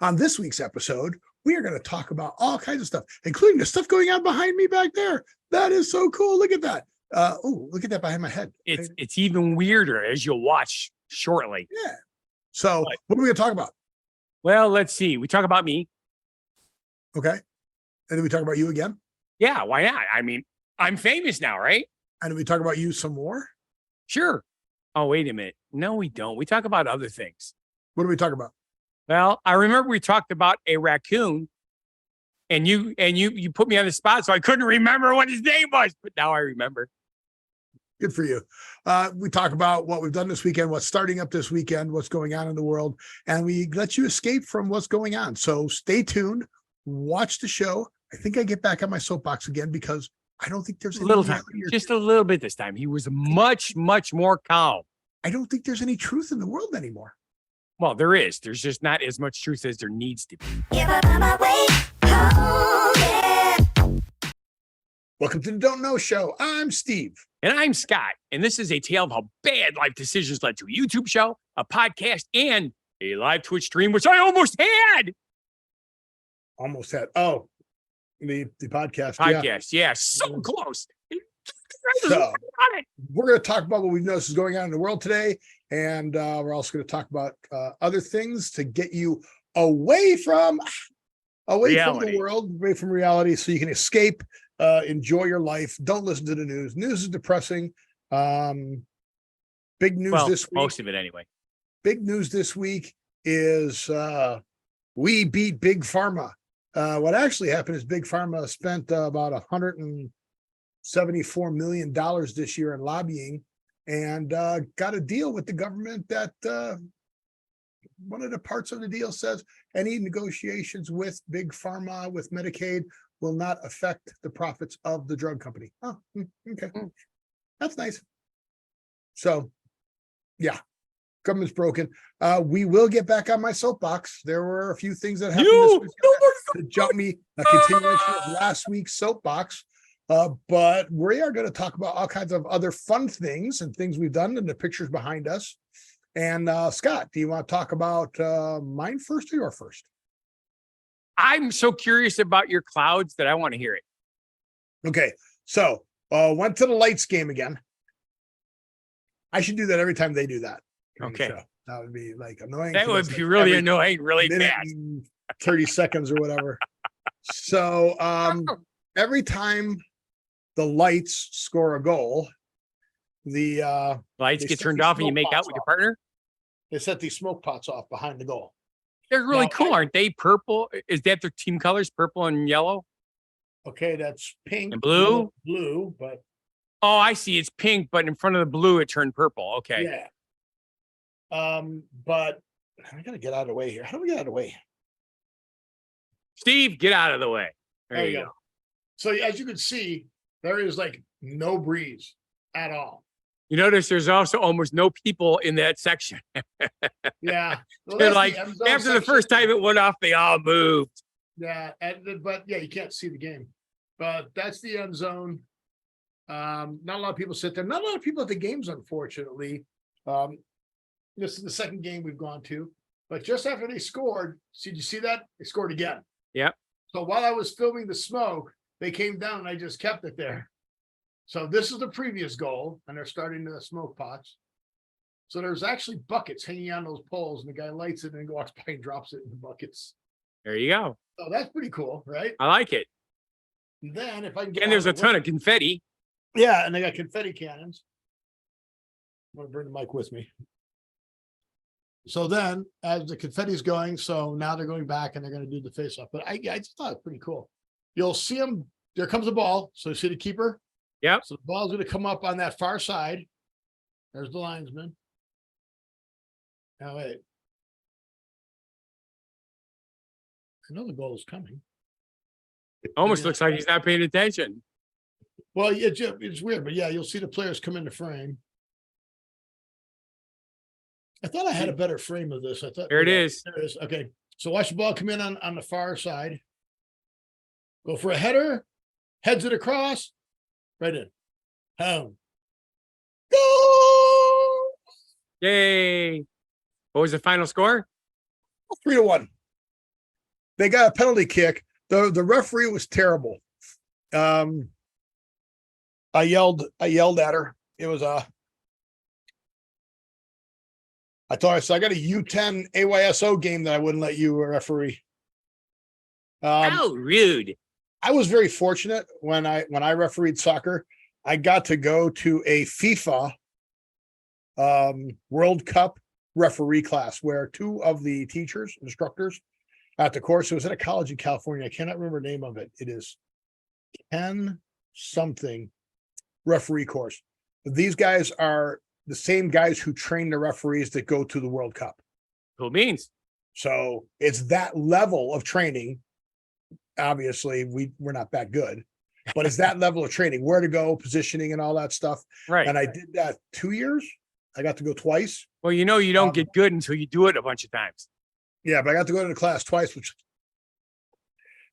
On this week's episode, we are going to talk about all kinds of stuff, including the stuff going on behind me back there. That is so cool. Look at that. Look at that behind my head. It's even weirder as you'll watch shortly. Yeah. So what are we going to talk about? Well, let's see. We talk about me. Okay. And then we talk about you again. Yeah, why not? I mean, I'm famous now, right? And then we talk about you some more. Sure. Oh, wait a minute. No, we don't. We talk about other things. What do we talk about? Well, I remember we talked about a raccoon, and you put me on the spot, so I couldn't remember what his name was, but now I remember. Good for you. We talk about what we've done this weekend, what's starting up this weekend, what's going on in the world, and we let you escape from what's going on. So stay tuned, watch the show. I think I get back on my soapbox again because I don't think there's a little time, just a little bit this time. He was much more calm. I don't think there's any truth in the world anymore. Well, there is. There's just not as much truth as there needs to be. Welcome to the Don't Know Show. I'm Steve. And I'm Scott. And this is a tale of how bad life decisions led to a YouTube show, a podcast, and a live Twitch stream, which I almost had. Oh, the podcast. Yeah. So close. So we're going to talk about what we've noticed is going on in the world today. And we're also going to talk about other things to get you away from the world, away from reality, so you can escape, enjoy your life. Don't listen to the news. News is depressing. Big news this week. Most of it anyway. Big news this week is we beat Big Pharma. What actually happened is Big Pharma spent about $174 million this year in lobbying and got a deal with the government that one of the parts of the deal says any negotiations with Big Pharma, with Medicaid, will not affect the profits of the drug company. Oh, okay. That's nice. So, yeah. Government's broken. We will get back on my soapbox. There were a few things that happened this week to jump me, a continuation of last week's soapbox. But we are going to talk about all kinds of other fun things and things we've done and the pictures behind us. And Scott, do you want to talk about mine first or your first? I'm so curious about your clouds that I want to hear it. Okay. So went to the lights game again. I should do that every time they do that. Okay. That would be like annoying. That would be really annoying, really fast. 30 seconds or whatever. So every time the lights score a goal, the lights get turned off and you make out with your partner? They set these smoke pots off behind the goal. They're really cool, aren't they? Purple. Is that their team colors? Purple and yellow? Okay, that's pink. And blue? Blue, but... Oh, I see. It's pink, but in front of the blue, it turned purple. Okay. Yeah. But I gotta get out of the way here. How do we get out of the way? Steve, get out of the way. There you go. So as you can see, there is like no breeze at all. You notice there's also almost no people in that section. Yeah. Well, they're like, after the first time it went off, they all moved. Yeah. But yeah, you can't see the game. But that's the end zone. Not a lot of people sit there. Not a lot of people at the games, unfortunately. This is the second game we've gone to. But just after they scored, did you see that? They scored again. Yep. So while I was filming the smoke, they came down and I just kept it there. So this is the previous goal, and they're starting the smoke pots. So there's actually buckets hanging on those poles, and the guy lights it and walks by and drops it in the buckets. There you go. So that's pretty cool, right? I like it. And then if I can get and there's a ton of confetti. Yeah, and they got confetti cannons. I'm going to bring the mic with me. So then, as the confetti's going, so now they're going back and they're going to do the face-off. But I just thought it was pretty cool. You'll see them. There comes a ball. So you see the keeper? Yep. So the ball's going to come up on that far side. There's the linesman. Now, wait. I know the goal is coming. Almost looks like he's not paying attention. Well, it's weird, but yeah, you'll see the players come into frame. I thought I had a better frame of this. I thought there it is. There it is. Okay. So watch the ball come in on the far side. Go for a header. Heads it across. Right in. Home. Goal! Yay. What was the final score? 3-1. they got a penalty kick. The referee was terrible. I yelled at her. It was I told her, so I got a U10 AYSO game that I wouldn't let you referee. How rude. I was very fortunate when I refereed soccer. I got to go to a FIFA World Cup referee class where two of the instructors at the course, it was at a college in California. I cannot remember the name of it. It is Ken something referee course. But these guys are the same guys who train the referees that go to the World Cup. Cool beans. So it's that level of training. Obviously, we're not that good, but it's that level of training, where to go, positioning, and all that stuff. Right. And I did that 2 years. I got to go twice. Well, you don't get good until you do it a bunch of times. Yeah, but I got to go to the class twice,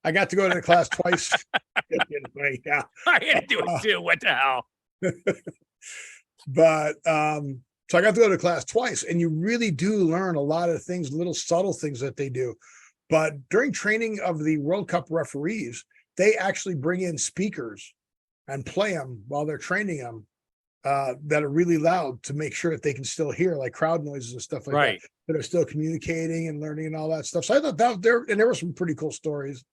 I got to go to the class twice. Yeah. I had to do it too. What the hell? But so I got to go to class twice, and you really do learn a lot of things, little subtle things that they do. But during training of the World Cup referees, they actually bring in speakers and play them while they're training them that are really loud to make sure that they can still hear, like crowd noises and stuff like that are still communicating and learning and all that stuff. So I thought that there were some pretty cool stories,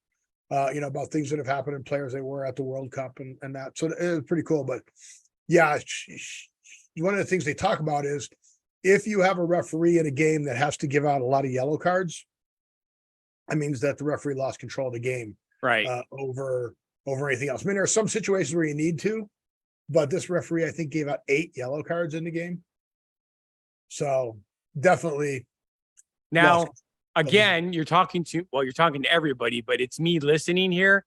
about things that have happened and players they were at the World Cup and that. So it was pretty cool. But yeah, one of the things they talk about is if you have a referee in a game that has to give out a lot of yellow cards, that means that the referee lost control of the game, over anything else. I mean, there are some situations where you need to, but this referee, I think, gave out 8 yellow cards in the game. So definitely. Now, again, you're talking to everybody, but it's me listening here.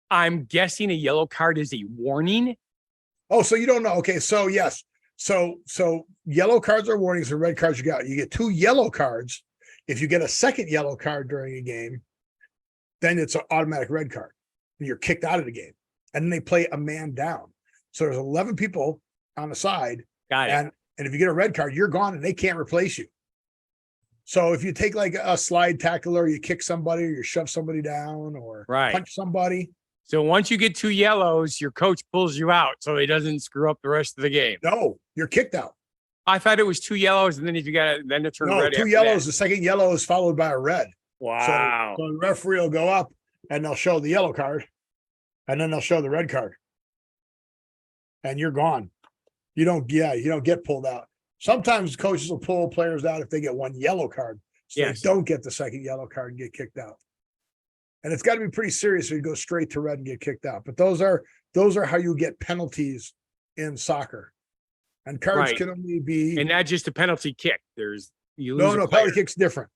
I'm guessing a yellow card is a warning. Oh, so you don't know? Okay, so yes, so yellow cards are warnings, and red cards you get 2 yellow cards. If you get a second yellow card during a game, then it's an automatic red card, and you're kicked out of the game. And then they play a man down. So there's 11 people on the side. Got it. And if you get a red card, you're gone, and they can't replace you. So if you take like a slide tackle, or you kick somebody, or you shove somebody down, or punch somebody. So once you get 2 yellows, your coach pulls you out so he doesn't screw up the rest of the game. No, you're kicked out. I thought it was 2 yellows, and then if you got it, then it turned red. 2 yellows. The second yellow is followed by a red. Wow. So the referee will go up, and they'll show the yellow card, and then they'll show the red card, and you're gone. You don't get pulled out. Sometimes coaches will pull players out if they get 1 yellow card, so they don't get the second yellow card and get kicked out. And it's got to be pretty serious if you go straight to red and get kicked out. But those are how you get penalties in soccer. And cards can only be, and not just a penalty kick. Penalty kick's different.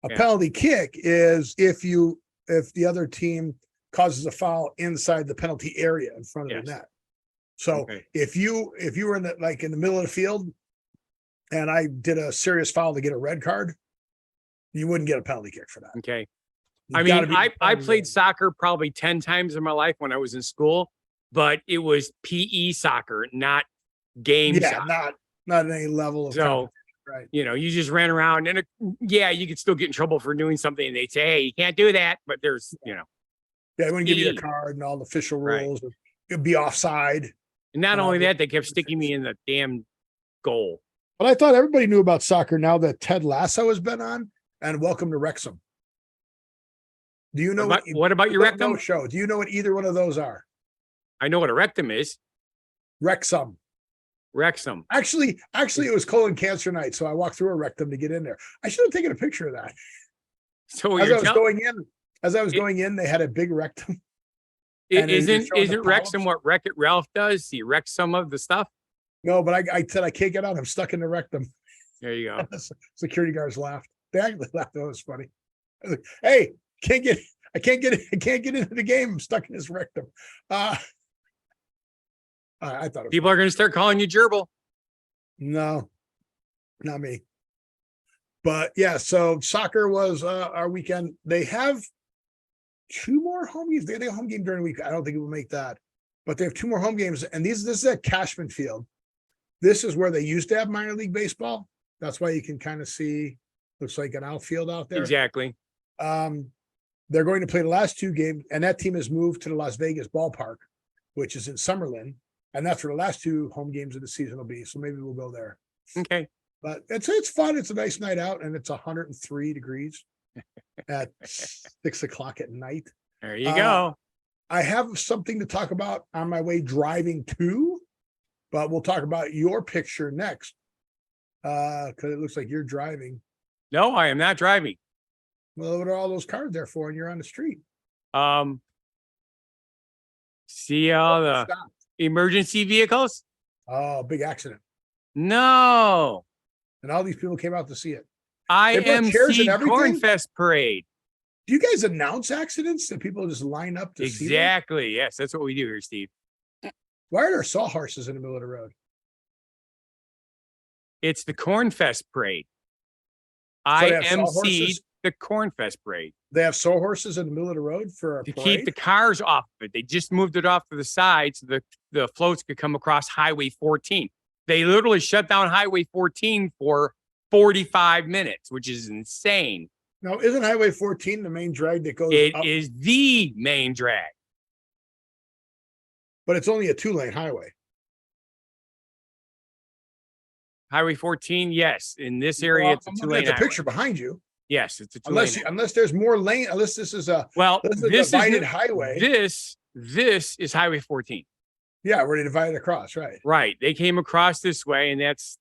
A penalty kick is if the other team causes a foul inside the penalty area in front of the net. So if you were in the middle of the field, and I did a serious foul to get a red card, you wouldn't get a penalty kick for that. Okay. I played soccer probably 10 times in my life when I was in school, but it was PE soccer, not game soccer. Not at any level of so, right. You just ran around, and you could still get in trouble for doing something, and they'd say, hey, you can't do that. But there's, they wouldn't give you a card and all the official rules. It'd be offside. And not only that, they kept sticking me in the damn goal. But I thought everybody knew about soccer now that Ted Lasso has been on, and Welcome to Wrexham. Do you know what about your rectum show? Do you know what either one of those are? I know what a rectum is. Wrexham. Actually, it was colon cancer night, so I walked through a rectum to get in there. I should have taken a picture of that. So as I was going in, they had a big rectum. Isn't Wrexham what Wreck-It Ralph does? He wrecks some of the stuff. No, but I said I can't get out. I'm stuck in the rectum. There you go. Security guards laughed. They actually laughed. That was funny. I was like, hey, I can't get into the game. I'm stuck in this rectum. I thought people are going to start calling you gerbil. No, not me. But yeah, so soccer was our weekend. They have 2 more home games. They have a home game during the week. I don't think it will make that, but they have 2 more home games. And this is at Cashman Field. This is where they used to have minor league baseball. That's why you can kind of see, looks like an outfield out there. Exactly. They're going to play the last 2 games, and that team has moved to the Las Vegas ballpark, which is in Summerlin, and that's where the last 2 home games of the season will be. So maybe we'll go there. Okay. But it's fun. It's a nice night out, and it's 103 degrees at 6:00 at night. There you go. I have something to talk about on my way driving to, but we'll talk about your picture next. Because it looks like you're driving. No, I am not driving. Well, what are all those cars there for? And you're on the street. See all the emergency vehicles? Oh, big accident. No. And all these people came out to see it. IMC Cornfest Parade. Do you guys announce accidents that people just line up to see them? Exactly. Yes, that's what we do here, Steve. Why are there sawhorses in the middle of the road? It's the Cornfest Parade. So IMC the Cornfest Parade. They have sawhorses in the middle of the road for a to parade? Keep the cars off of it. They just moved it off to the side so the floats could come across Highway 14. They literally shut down Highway 14 for 45 minutes, which is insane. Now, isn't Highway 14 the main drag that goes It up? is the main drag. But it's only a 2-lane highway. Highway 14, yes. In this area, it's a 2-lane highway. The picture behind you. Yes, it's a 2-lane. Unless there's more lane, unless this is a divided highway. This is Highway 14. Yeah, where they divide it across, right? Right. They came across this way, and that's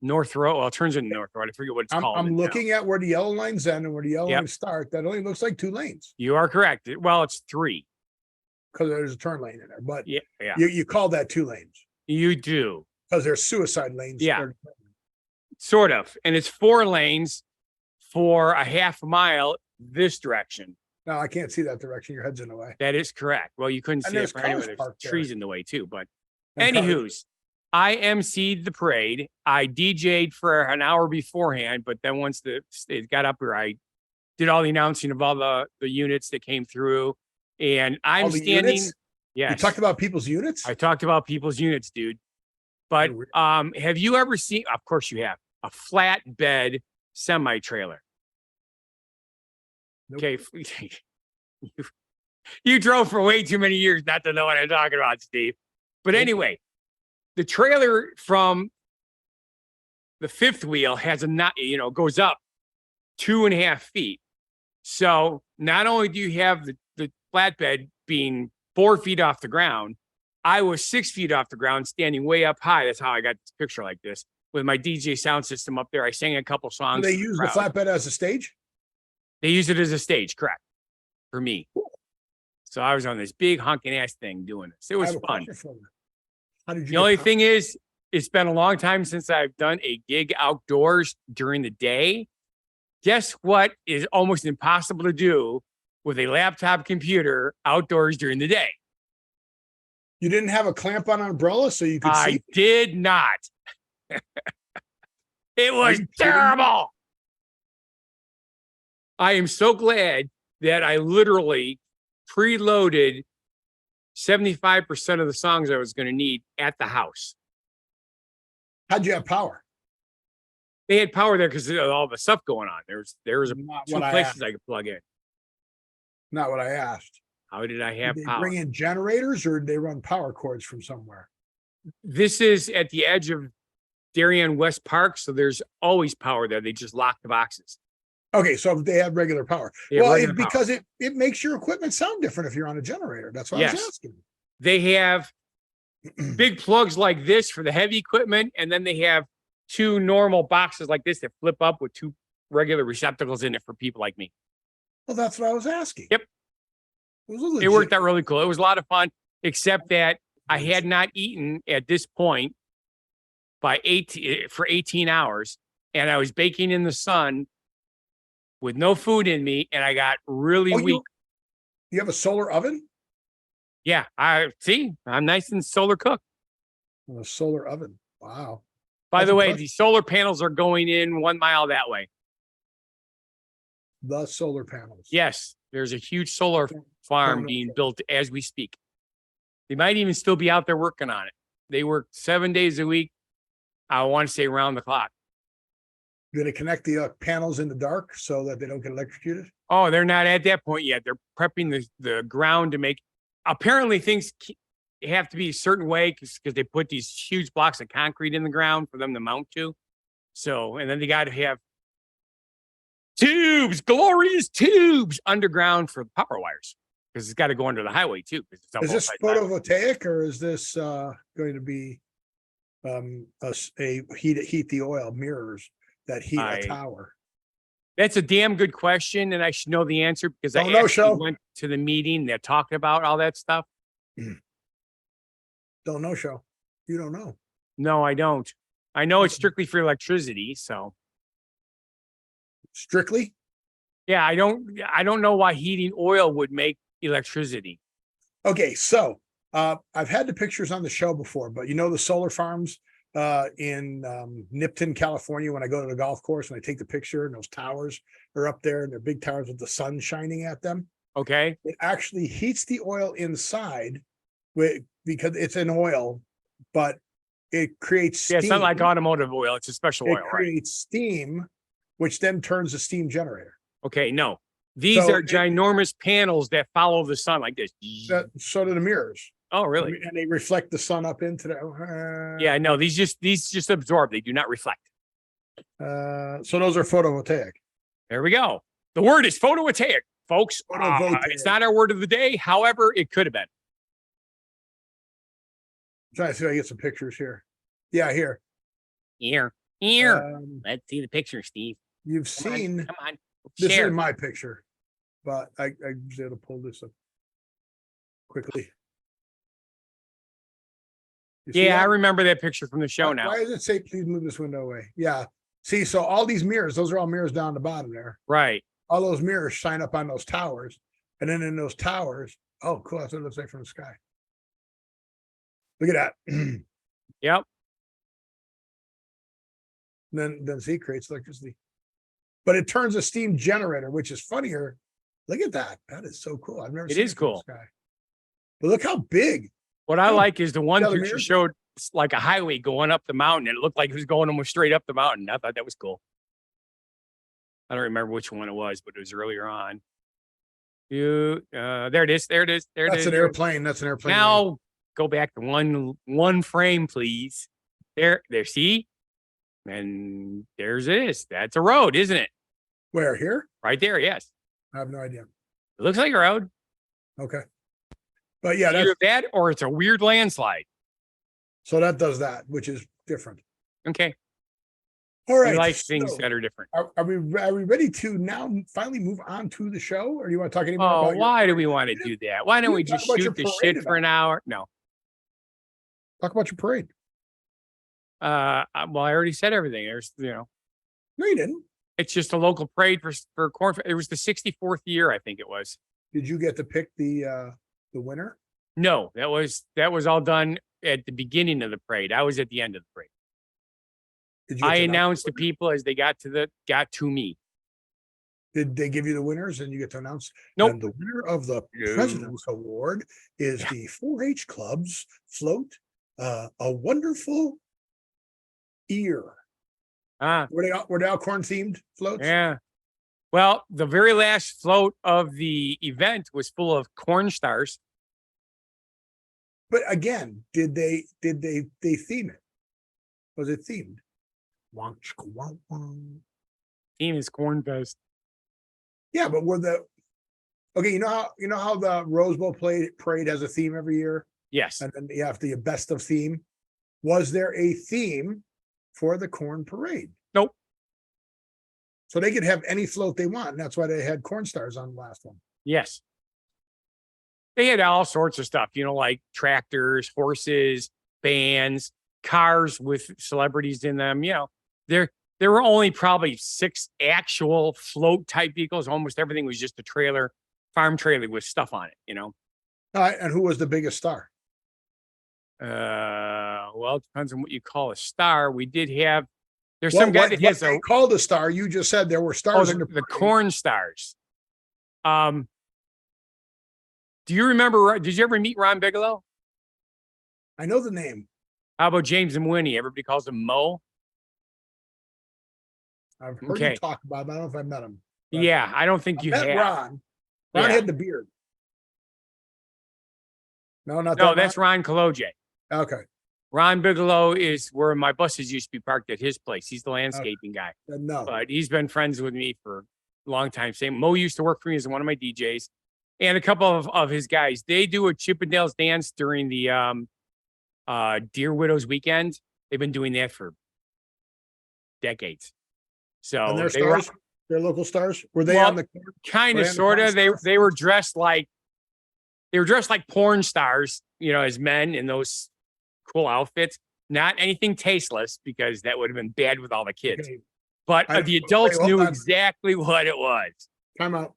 North Road. Well, it turns into North Road. I forget what it's called. I'm looking at where the yellow lines end and where the yellow lines start. That only looks like 2 lanes. You are correct. Well, it's 3. Because there's a turn lane in there. But yeah. You call that 2 lanes. You do. Because there's suicide lanes. Yeah. Sort of. And it's 4 lanes for a half mile this direction. No, I can't see that direction. Your head's in the way. That is correct. Well, you couldn't see it for anywhere. There's trees in the way too. But anywho's, I emceed the parade. I DJ'd for an hour beforehand, but then once it got up here, I did all the announcing of all the units that came through. And I'm standing. Units? Yes. You talked about people's units? I talked about people's units, dude. But have you ever seen, of course you have, a flatbed semi-trailer? Nope. Okay. You drove for way too many years not to know what I'm talking about, Steve. But anyway, the trailer from the 5th wheel has goes up 2.5 feet. So not only do you have the flatbed being 4 feet off the ground, I was 6 feet off the ground, standing way up high. That's how I got this picture like this with my DJ sound system up there. I sang a couple songs. Do they use the flatbed as a stage? They use it as a stage, correct? For me. Cool. So I was on this big honking ass thing doing this. It was fun. The only thing is, it's been a long time since I've done a gig outdoors during the day. Guess what is almost impossible to do with a laptop computer outdoors during the day? You didn't have a clamp on an umbrella so you could see? I did not. It was terrible. I am so glad that I literally preloaded 75% of the songs I was going to need at the house. How'd you have power? They had power there because of all the stuff going on. There was 2 places I could plug in. Not what I asked. How did I have did they power? Bring in generators, or did they run power cords from somewhere? This is at the edge of Darien West Park, so there's always power there. They just lock the boxes. Okay, so they have regular power. Because it makes your equipment sound different if you're on a generator. That's what I was asking. They have big plugs like this for the heavy equipment, and then they have 2 normal boxes like this that flip up with 2 regular receptacles in it for people like me. Well, that's what I was asking. Yep. It worked out really cool. It was a lot of fun, except that I had not eaten at this point for 18 hours, and I was baking in the sun with no food in me, and I got really weak. You have a solar oven? Yeah, I'm nice and solar cooked. A solar oven. Wow. By the way, the solar panels are going in 1 mile that way. The solar panels. Yes, there's a huge solar farm being built as we speak. They might even still be out there working on it. They work 7 days a week. I want to say around the clock. Do they connect the panels in the dark so that they don't get electrocuted? Oh, they're not at that point yet. They're prepping the ground to make. Apparently, things have to be a certain way because they put these huge blocks of concrete in the ground for them to mount to. So, and then they got to have tubes, glorious tubes underground for the power wires because it's got to go under the highway too. Is this photovoltaic or is this going to be a heat the oil mirrors that heat a tower? That's a damn good question, and I should know the answer because I actually went to the meeting that talked about all that stuff. Don't know, show. You don't know. No, I don't. I know it's strictly for electricity, so. Strictly? Yeah, I don't know why heating oil would make electricity. Okay, so I've had the pictures on the show before, but you know the solar farms in Nipton, California, when I go to the golf course and I take the picture and those towers are up there and they're big towers with the sun shining at them. Okay. It actually heats the oil inside because it's an oil, but it creates steam. Yeah, it's not like automotive oil. It's a special oil, right? It creates steam, which then turns a steam generator. Okay, no. These are ginormous panels that follow the sun like this. So do the mirrors. Oh, really? And they reflect the sun up into the. Yeah, no. These just absorb. They do not reflect. So those are photovoltaic. There we go. The word is photovoltaic, folks. It's not our word of the day. However, it could have been. I'm trying to see if I get some pictures here. Yeah, here. Here. Let's see the picture, Steve. You've seen. Come on. This is my picture, but I was able to pull this up quickly. Yeah, I remember that picture from the show now. Why does it say, please move this window away? Yeah. See, so all these mirrors, those are all mirrors down the bottom there. Right. All those mirrors shine up on those towers. And then in those towers, oh, cool. That's what it looks like from the sky. Look at that. Yep. Then see, it creates electricity. But it turns a steam generator, which is funnier. Look at that. That is so cool. I've never seen it cool. Sky. But look how big. What I like is the one picture showed like a highway going up the mountain. And it looked like it was going almost straight up the mountain. I thought that was cool. I don't remember which one it was, but it was earlier on. There it is. That's an airplane. That's an airplane. Now go back to one frame, please. There. See? And there's this. That's a road, isn't it? Where, here? Right there, yes. I have no idea. It looks like a road. Okay. But yeah, either that or it's a weird landslide. So that does that, which is different. Okay. All right. We like things that are different. Are we ready to now finally move on to the show? Or do you want to talk anymore about why do we want to do that? Why don't we just shoot the shit for an hour? No. Talk about your parade. Well, I already said everything. There's, No, you didn't. It's just a local parade for corn. It was the 64th year, I think it was. Did you get to pick the winner? No, that was all done at the beginning of the parade. I was at the end of the parade. I announced to people as they got to me. Did they give you the winners and you get to announce? Nope. And the winner of the President's Award is the 4-H Club's float, A Wonderful Ear. Were they all corn themed floats? Yeah. Well, the very last float of the event was full of corn stars. But again, did they theme it? Was it themed? Theme is Corn Fest. Yeah, but you know how the Rose Bowl parade has a theme every year? Yes. And then you have the best of theme. Was there a theme for the corn parade? Nope. So they could have any float they want. And that's why they had corn stars on the last one. Yes. They had all sorts of stuff, like tractors, horses, bands, cars with celebrities in them. There were only probably 6 actual float type vehicles. Almost everything was just a farm trailer with stuff on it, All right. And who was the biggest star? Well, it depends on what you call a star. We did have. There's some guy that has called a star. You just said there were stars in the corn stars. Do you remember? Did you ever meet Ron Bigelow? I know the name. How about James and Winnie? Everybody calls him Mo. I've heard Okay. you talk about him. I don't know if I met him. Yeah, I don't think I you met have. Ron. Ron Yeah. had the beard. No, not No, that that's Ron Koloje. Okay. Ron Bigelow is where my buses used to be parked at his place. He's the landscaping guy, No. but he's been friends with me for a long time. Same. Mo used to work for me as one of my DJs, and a couple of his guys. They do a Chippendales dance during the Dear Widows weekend. They've been doing that for decades. So And they're they were stars. They're local stars. Were they Well, on the kind were of, they on the sort of. front They were dressed like porn stars, as men in those cool outfits. Not anything tasteless, because that would have been bad with all the kids. Okay. But the adults hold knew on. exactly what it was. Time out.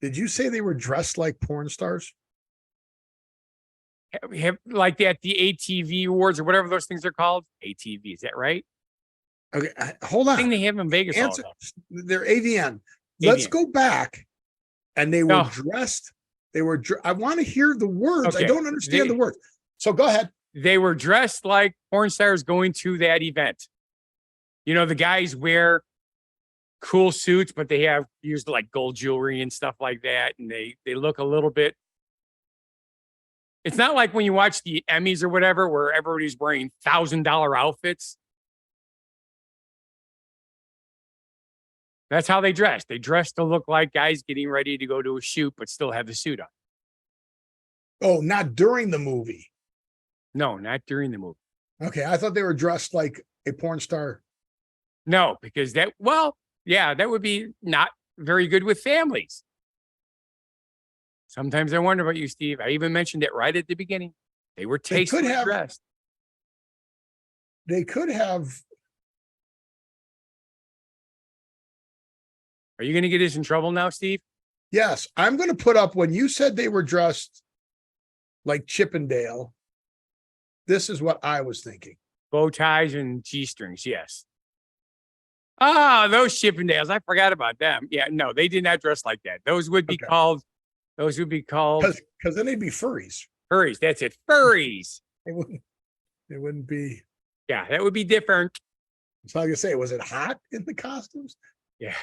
Did you say they were dressed like porn stars? Like at the ATV awards or whatever those things are called. ATV, is that right? Okay, hold I on. think they have in Vegas all Answer. the time. They're AVN. Let's AVN. go back. And they were No. dressed. They were. I want to hear the words. I Okay. don't understand the words. So go ahead. They were dressed like porn stars going to that event. The guys wear cool suits, but they have used like gold jewelry and stuff like that. And they look a little bit. It's not like when you watch the Emmys or whatever, where everybody's wearing $1,000 outfits. That's how they dress. They dress to look like guys getting ready to go to a shoot, but still have the suit on. Oh, not during the movie. No, not during the movie. Okay, I thought they were dressed like a porn star. No, because that would be not very good with families. Sometimes I wonder about you, Steve. I even mentioned it right at the beginning. They were tastefully dressed. They could have. Are you going to get us in trouble now, Steve? Yes, I'm going to put up when you said they were dressed like Chippendale. This is what I was thinking. Bow ties and G-strings, yes. Ah, those Chippendales. I forgot about them. Yeah, no, they did not dress like that. Those would be called because then they'd be furries. Furries. That's it. Furries. They wouldn't be. Yeah, that would be different. So like I say, was it hot in the costumes? Yeah.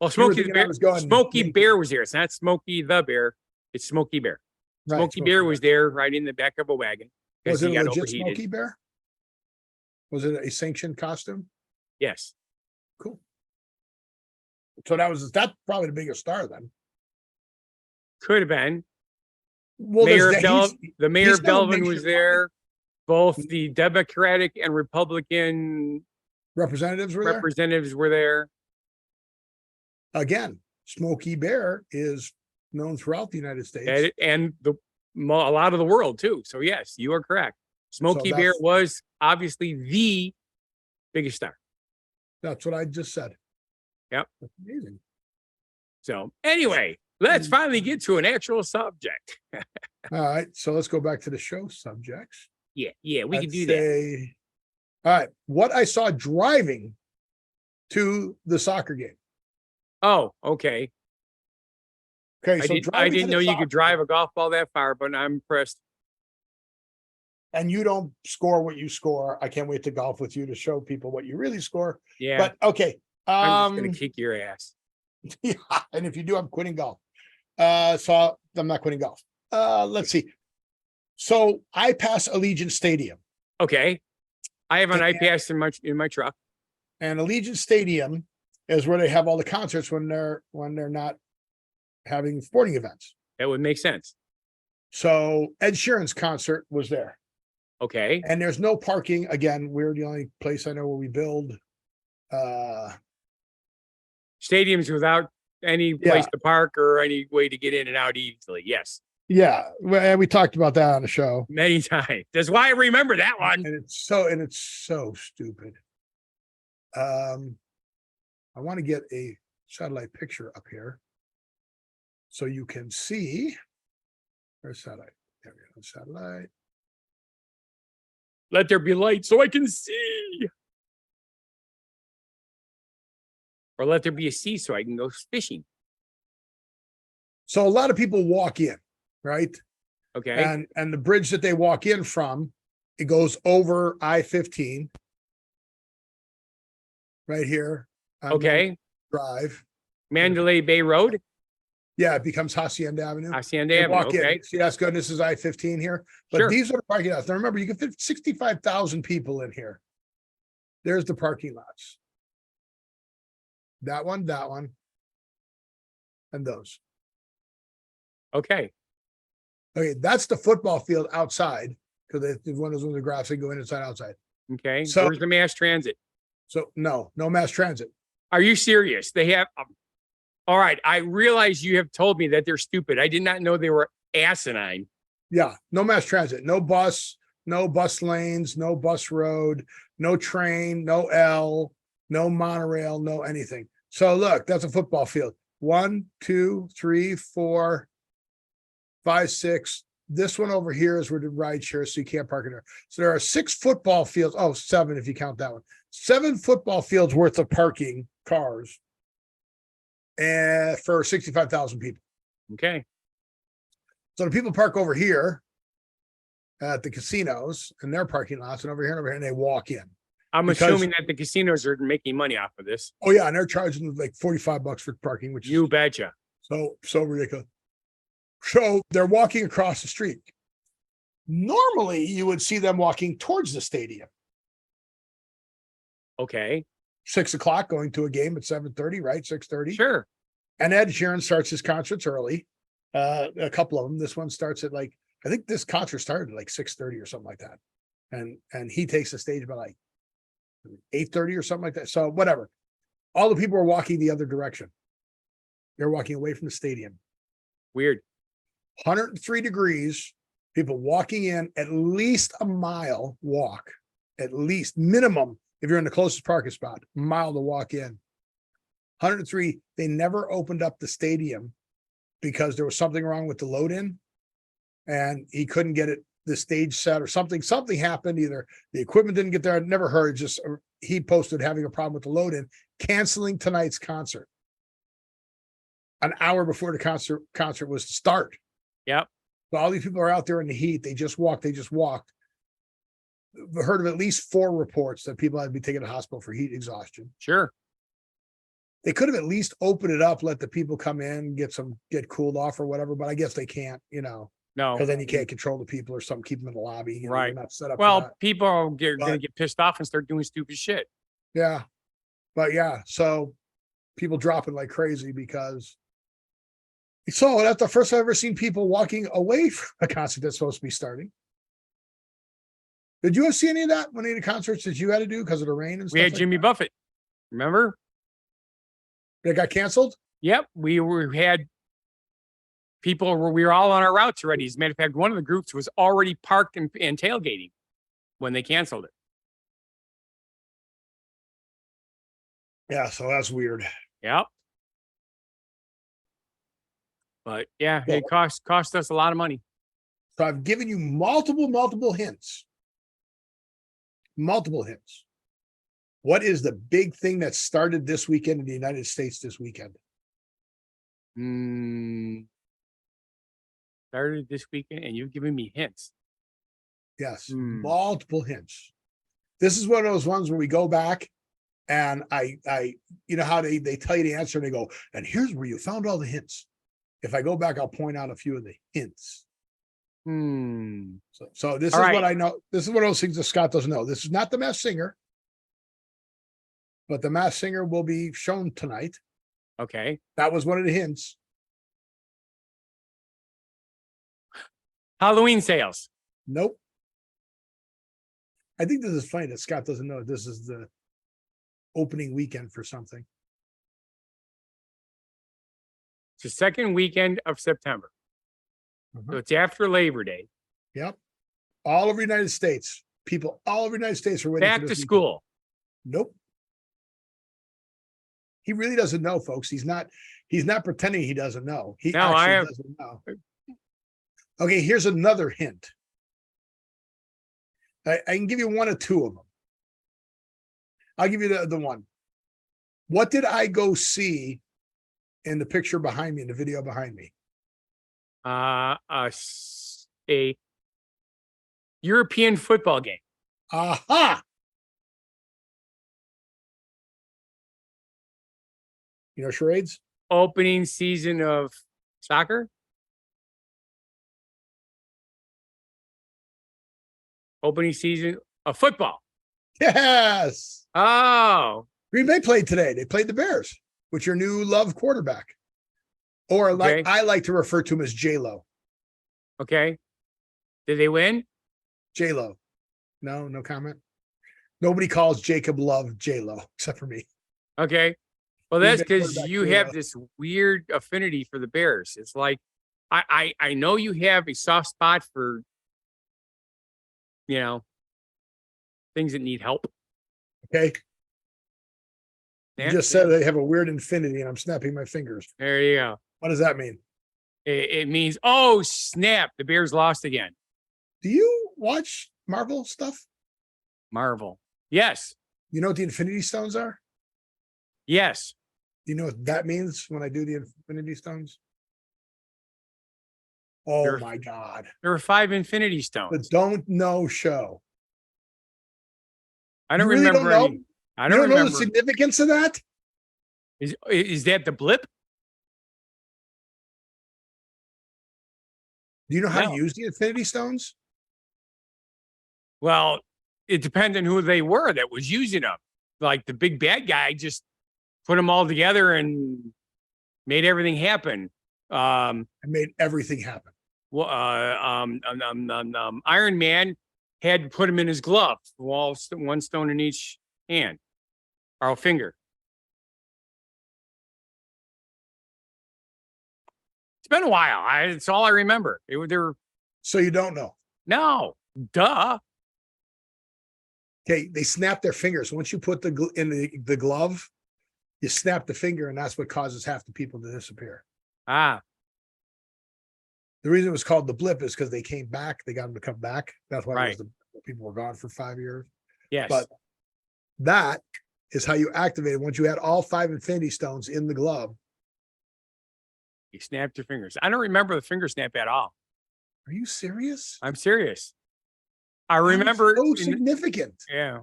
Well, Smokey the Bear. Smokey Bear was there. It's not Smokey the Bear. It's Smokey Bear. Right, Smokey Bear was there riding the back of a wagon. Was it he a got legit overheated. Smokey Bear? Was it a sanctioned costume? Yes. Cool. So that's probably the biggest star then. Could have been. Well, The mayor he's of got a Belvin was nationwide- there. Both the Democratic and Republican representatives were there. Again, Smokey Bear is known throughout the United States. And a lot of the world too. So yes, you are correct. Smokey Bear was obviously the biggest star. That's what I just said. Yep. That's amazing. So anyway, let's finally get to an actual subject. All right. So let's go back to the show subjects. Yeah, we can do that. All right. What I saw driving to the soccer game. Oh, okay. Okay. So I didn't know you could drive a golf ball that far, but I'm impressed. And you don't score what you score. I can't wait to golf with you to show people what you really score. Yeah. But okay. I'm just gonna kick your ass. Yeah, and if you do, I'm quitting golf. So I'm not quitting golf. Let's see. So I pass Allegiant Stadium. Okay. I have an iPass in my truck. And Allegiant Stadium is where they have all the concerts when they're not having sporting events. That would make sense. So Ed Sheeran's concert was there. Okay. And there's no parking. Again, we're the only place I know where we build stadiums without any place to park or any way to get in and out easily. Yes. Yeah. We talked about that on the show many times. That's why I remember that one. And it's so stupid. I want to get a satellite picture up here so you can see. There's satellite. There we go. Satellite. Let there be light so I can see. Or let there be a sea so I can go fishing. So a lot of people walk in, right? Okay. And the bridge that they walk in from, it goes over I-15 right here. on Okay. Drive. Mandalay Bay Road, Yeah, it becomes Hacienda Avenue. Hacienda They Avenue. walk in. Okay. See, that's good. This is I-15 here. But Sure. these are the parking lots. Now remember, you can fit 65,000 people in here. There's the parking lots. That one, and those. Okay. Okay, that's the football field outside because one of those the graphs they go in inside outside. Okay. So- Where's the mass transit? So no mass transit. Are you serious? They have. All right. I realize you have told me that they're stupid. I did not know they were asinine. Yeah, no mass transit, no bus lanes, no bus road, no train, no L, no monorail, no anything. So look, that's a football field. 1, 2, 3, 4, 5, 6. This one over here is where the ride share, so you can't park in there. So there are 6 football fields. Oh, 7 if you count that one. 7 football fields worth of parking cars, and for 65,000 people. Okay. So the people park over here at the casinos and their parking lots, and over here, and they walk in. I'm Because- assuming that the casinos are making money off of this. Oh yeah, and they're charging like $45 for parking, which You is betcha. so ridiculous. So they're walking across the street. Normally, you would see them walking towards the stadium. Okay. 6 o'clock, going to a game at 7:30, right? 6:30. Sure. And Ed Sheeran starts his concerts early. A couple of them. This one starts at like, I think this concert started at like 6:30 or something like that. And he takes the stage by like 8:30 or something like that. So whatever. All the people are walking the other direction. They're walking away from the stadium. Weird. 103 degrees, people walking in at least a mile walk, at least minimum. If you're in the closest parking spot, a mile to walk in. 103, they never opened up the stadium because there was something wrong with the load in and he couldn't get it, the stage set or something happened. Either the equipment didn't get there. I never heard, just he posted having a problem with the load in, canceling tonight's concert an hour before the concert was to start. Yep. So all these people are out there in the heat. They just walked. Heard of at least 4 reports that people had to be taken to hospital for heat exhaustion. Sure. They could have at least opened it up, let the people come in, get cooled off or whatever, but I guess they can't, No. because then you can't control the people or something, keep them in the lobby. Right. You're not set up for Well, that. people are going to But- get pissed off and start doing stupid shit. Yeah. But yeah, so people dropping like crazy because that's the first I've ever seen people walking away from a concert that's supposed to be starting. Did you see any of that when any of the concerts that you had to do because of the rain and We stuff? had like Jimmy that? Buffett. Remember? They got canceled? Yep. We had people we were all on our routes already. As a matter of fact, one of the groups was already parked and tailgating when they canceled it. Yeah, so that's weird. Yep. But yeah, Well- it cost us a lot of money. So I've given you multiple hints. Multiple hints. What is the big thing that started this weekend in the United States this weekend? Started this weekend, and you've given me hints. Yes, Hmm. multiple hints. This is one of those ones where we go back and I you know how they tell you the answer and they go, and here's where you found all the hints. If I go back, I'll point out a few of the hints. So this All is right. what I know. This is one of those things that Scott doesn't know. This is not the Masked Singer, but the Masked Singer will be shown tonight. Okay. That was one of the hints. Halloween sales. Nope. I think this is funny that Scott doesn't know this is the opening weekend for something. It's the second weekend of September. Mhm. So it's after Labor Day. Yep. All over the United States. People all over the United States are waiting Back for to this weekend. school. Nope. He really doesn't know, folks. He's not pretending he doesn't know. He No, I actually have- doesn't know. Okay, here's another hint. I can give you one or two of them. I'll give you the one. What did I go see in the picture behind me, in the video behind me? A European football game. Aha! You know charades? Opening season of soccer? Opening season of football. Yes. Oh, Green Bay played today. They played the Bears with your new love quarterback. Or like okay. I like to refer to him as J-Lo. Okay. Did they win? J-Lo. No comment. Nobody calls Jacob Love J-Lo except for me. Okay. Well, Green that's Bay because quarterback you J-Lo. have this weird affinity for the Bears. It's like I know you have a soft spot for, you know, things that need help. Okay. You Yeah, just said they have a weird infinity and I'm snapping my fingers. there you go. What does that mean? It means, oh snap, the Bears lost again. Do you watch Marvel stuff? Marvel. Yes. You know what the Infinity Stones are? Yes. Do you know what that means when I do the Infinity Stones? Oh There- my God. There were 5 Infinity The Stones. Don't Know show. I don't You really remember don't know? any. I You don't don't know the remember. significance of that? Is that the blip? Do you know how No. to use the Infinity Stones? Well, it depends on who they were that was using them. Like the big bad guy just put them all together and made everything happen. I made everything happen. Well, Iron Man had to put him in his glove, one stone in each hand or finger. It's been a while. It's all I remember. So you don't know. No, duh. Okay, they snap their fingers. Once you put in the glove, you snap the finger, and that's what causes half the people to disappear. Ah, The reason it was called the blip is because they came back. They got them to come back. That's why right. People were gone for 5 years. Yes. But that is how you activate it. Once you had all 5 Infinity Stones in the glove. You snapped your fingers. I don't remember the finger snap at all. Are you serious? I'm serious. I remember. So significant. Yeah.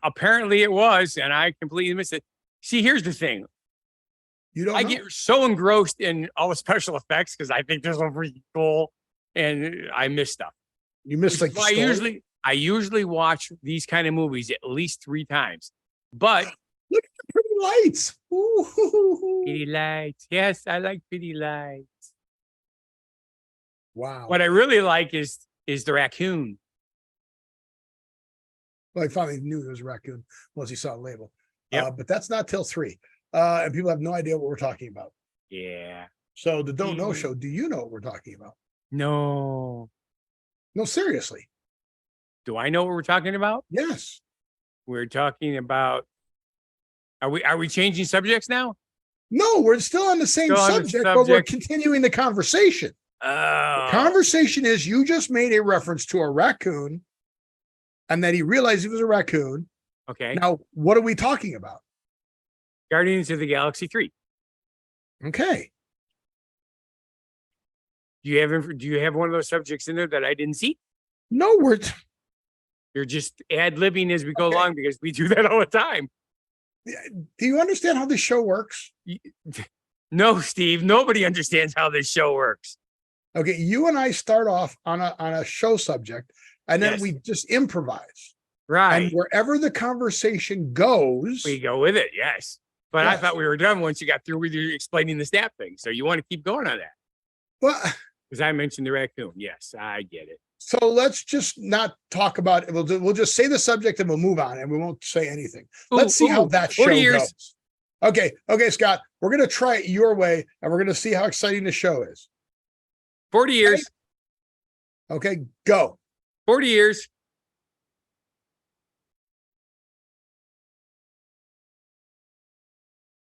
Apparently it was, and I completely missed it. See, here's the thing. You don't I know? get so engrossed in all the special effects because I think they're so freaking cool, and I miss stuff. You missed like the I story? usually watch these kind of movies at least 3 times. But Look at the pretty lights. Ooh. pretty lights. Yes, I like pretty lights. Wow. What I really like is the raccoon. Well, I finally knew it was a raccoon once he saw the label. Yep. But that's not till 3. And people have no idea what we're talking about. Yeah. So the Don't Know show, do you know what we're talking about? No. No, seriously. Do I know what we're talking about? Yes. We're talking about. Are we changing subjects now? No, we're still on the same Still on the subject, but we're subject. continuing the conversation. Oh. The conversation is you just made a reference to a raccoon and that he realized he was a raccoon. Okay. Now, what are we talking about? Guardians of the Galaxy 3. Okay. Do you have one of those subjects in there that I didn't see? No, You're just ad-libbing as we go Okay. along because we do that all the time. do you understand how this show works? No, Steve, nobody understands how this show works. Okay, you and I start off on a show subject, and then Yes. we just improvise. Right. And wherever the conversation goes, We go with it, yes. But I Yes. thought we were done once you got through with your explaining the snap thing. So you want to keep going on that. well, Because I mentioned the raccoon. Yes, I get it. so let's just not talk about it. We'll just say the subject and we'll move on, and we won't say anything. Let's see how that show 40 years. goes. Okay, Scott, we're gonna try it your way, and we're gonna see how exciting the show is. 40 years. Okay, go. 40 years.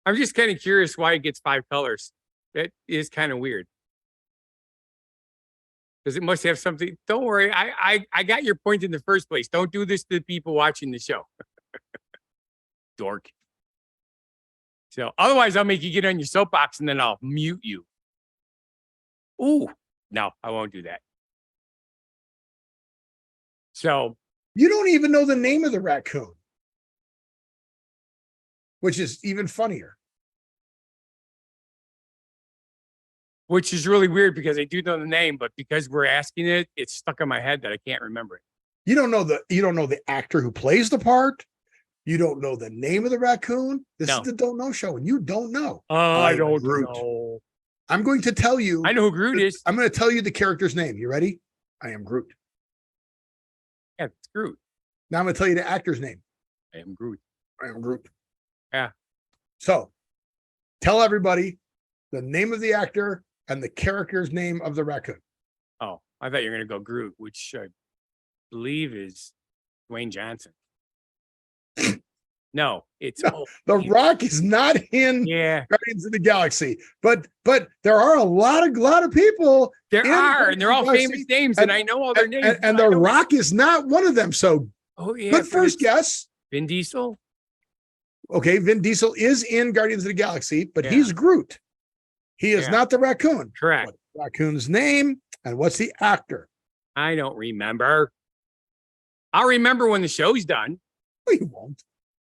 I'm just kind of curious why it gets 5 colors. That is kind of weird. Because it must have something. Don't worry. I got your point in the first place. Don't do this to the people watching the show. Dork. So otherwise I'll make you get on your soapbox and then I'll mute you. Ooh, no, I won't do that. So You don't even know the name of the raccoon, which is even funnier. which is really weird because I do know the name, but because we're asking it, it's stuck in my head that I can't remember it. You don't know the actor who plays the part. You don't know the name of the raccoon. This No. is the Don't Know Show, and you don't know. I am don't Groot. know. I'm going to tell you. I know who Groot is. I'm going to tell you the character's name. You ready? I am Groot. Yeah, it's Groot. Now I'm going to tell you the actor's name. I am Groot. I am Groot. Yeah. So tell everybody the name of the actor and the character's name of the raccoon. Oh, I thought you were going to go Groot, which I believe is Dwayne Johnson. No, it's The Rock is not in Guardians of the Galaxy, but there are a lot of people. And they're all famous names, and I know all their names. And The Rock is not one of them. So, good first guess. Vin Diesel. Okay, Vin Diesel is in Guardians of the Galaxy, but he's Groot. He is not the raccoon. Correct. What's the raccoon's name and what's the actor? I don't remember. I'll remember when the show's done. No, you won't.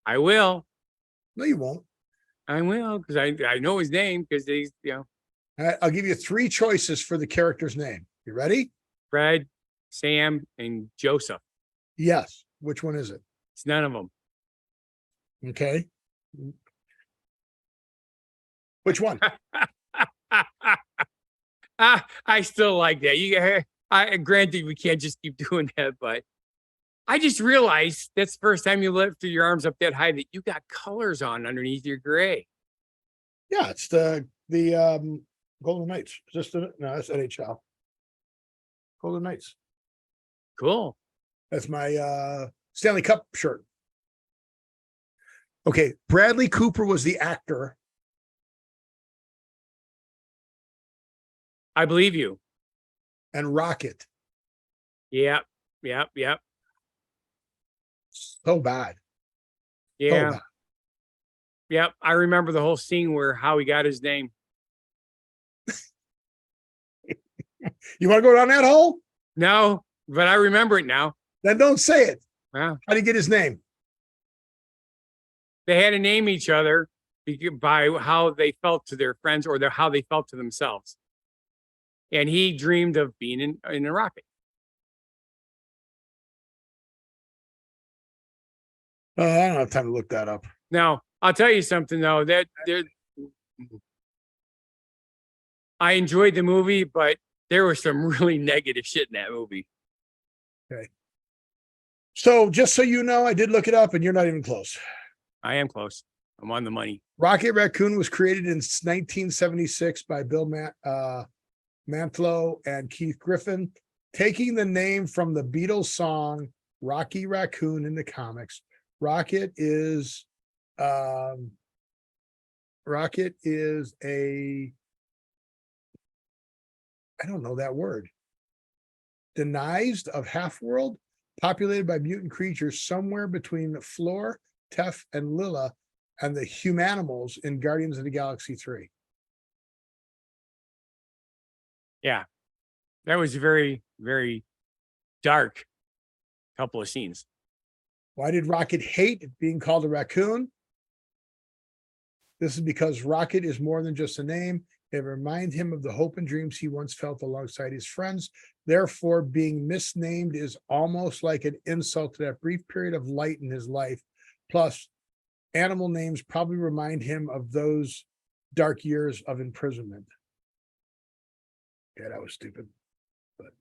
I will. No, you won't. I will, because I know his name, because he's, All right, I'll give you 3 choices for the character's name. You ready? Fred, Sam, and Joseph. Yes. Which one is it? It's none of them. Okay. Which one? I still like that. Granted, we can't just keep doing that, but I just realized that's the first time you lifted your arms up that high that you got colors on underneath your gray. Yeah, it's the Golden Knights. Just no, that's NHL. Golden Knights. Cool. That's my Stanley Cup shirt. Okay, Bradley Cooper was the actor. I believe you. And Rocket. Yep. So bad. Yeah. So bad. Yep. I remember the whole scene where how he got his name. You want to go down that hole? No, but I remember it now. Then don't say it. Wow. How did he get his name? They had to name each other by how they felt to their friends or how they felt to themselves. And he dreamed of being in a rocket. I don't have time to look that up. Now, I'll tell you something though, I enjoyed the movie, but there was some really negative shit in that movie. Okay. So just so you know, I did look it up and you're not even close. I am close. I'm on the money. Rocket Raccoon was created in 1976 by Bill Mantlo and Keith Griffin, taking the name from the Beatles song Rocky Raccoon in the comics. Rocket is a I don't know that word. Denized of half-world, populated by mutant creatures somewhere between Floor, Tef, and Lilla, and the Humanimals in Guardians of the Galaxy 3. Yeah. That was very, very dark couple of scenes. Why did Rocket hate being called a raccoon? This is because Rocket is more than just a name. It reminds him of the hope and dreams he once felt alongside his friends. Therefore, being misnamed is almost like an insult to that brief period of light in his life. Plus, animal names probably remind him of those dark years of imprisonment. Yeah, that was stupid. But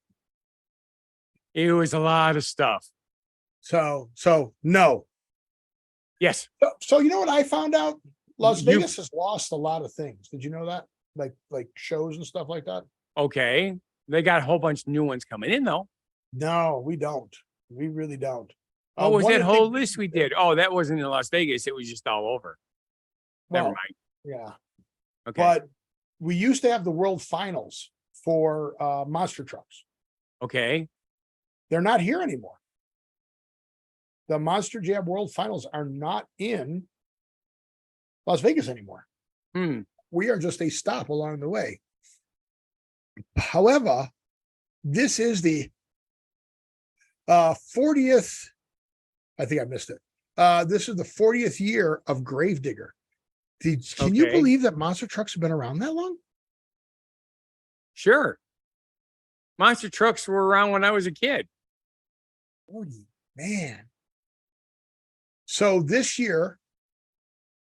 it was a lot of stuff. So no. Yes. So you know what I found out? Las Vegas has lost a lot of things. Did you know that? Like shows and stuff like that. Okay. They got a whole bunch of new ones coming in though. No, we don't. We really don't. What was that whole list we did? Oh, that wasn't in Las Vegas. It was just all over. Never mind. Yeah. Okay. But we used to have the World Finals for monster trucks. Okay. They're not here anymore. The Monster Jam World Finals are not in Las Vegas anymore. We are just a stop along the way. However, this is the 40th. I think I missed it. This is the 40th year of Gravedigger. Can you believe that monster trucks have been around that long? Sure. Monster trucks were around when I was a kid. Oh, man. So this year,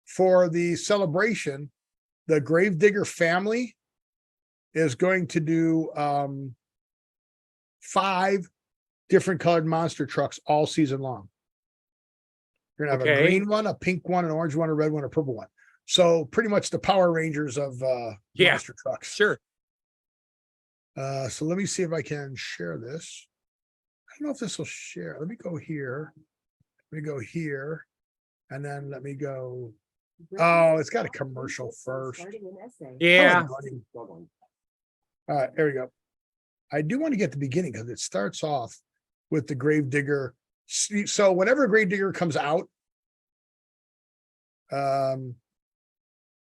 for the celebration, the Gravedigger family is going to do 5 different colored monster trucks all season long. You're gonna have a Okay. green one, a pink one, an orange one, a red one, a purple one. So pretty much the Power Rangers of Yeah. monster trucks. Sure. So let me see if I can share this. I don't know if this will share. Let me go here. Let me go here. And then let me go. Oh, it's got a commercial first. Yeah. All right, there we go. I do want to get the beginning because it starts off with the Gravedigger. So whenever Gravedigger comes out,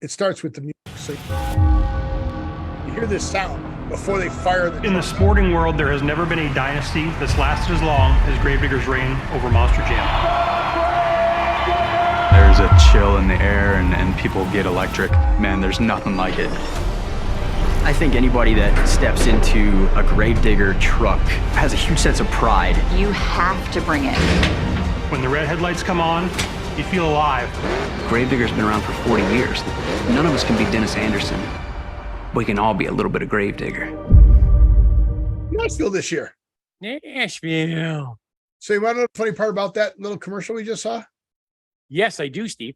it starts with the music. So you hear this sound before they fire the In the sporting world, there has never been a dynasty that's lasted as long as Gravedigger's reign over Monster Jam. There's a chill in the air and people get electric. Man, there's nothing like it. I think anybody that steps into a Gravedigger truck has a huge sense of pride. You have to bring it. When the red headlights come on, you feel alive. Gravedigger's been around for 40 years. None of us can be Dennis Anderson. We can all be a little bit of Gravedigger. Nashville this year. Nashville. So you want to know the funny part about that little commercial we just saw? Yes, I do, Steve.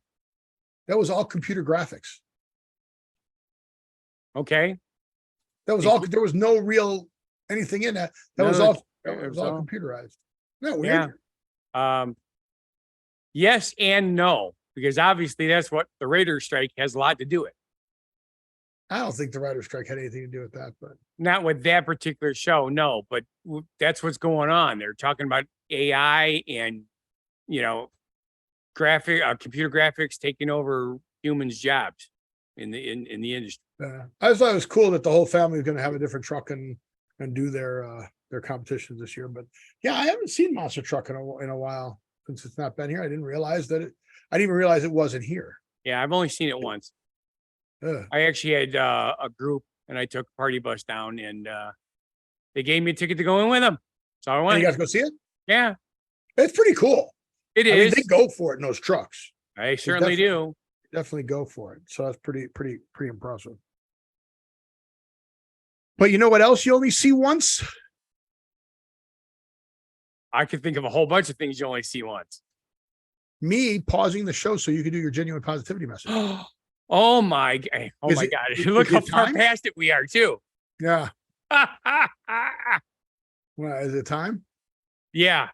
That was all computer graphics. Okay. That was all. There was no real anything in that. That was all. It was all computerized. No, weird. Yeah. Yes and no, because obviously that's what the Raiders strike has a lot to do with. I don't think the writer's strike had anything to do with that, but Not with that particular show, no. But that's what's going on. They're talking about AI and computer graphics taking over humans' jobs in the industry. I just thought it was cool that the whole family was going to have a different truck and do their competitions this year. But yeah, I haven't seen Monster Truck in a while since it's not been here. I didn't realize that I didn't even realize it wasn't here. Yeah, I've only seen it once. I actually had a group, and I took a party bus down, and they gave me a ticket to go in with them. So I went. And you guys go see it? Yeah, it's pretty cool. It I is. mean, they go for it in those trucks. I certainly do. Definitely go for it. So that's pretty impressive. But you know what else you only see once? I could think of a whole bunch of things you only see once. Me pausing the show so you can do your genuine positivity message. Oh my God. Look how far past it we are too. Yeah. Well, is it time? Yeah.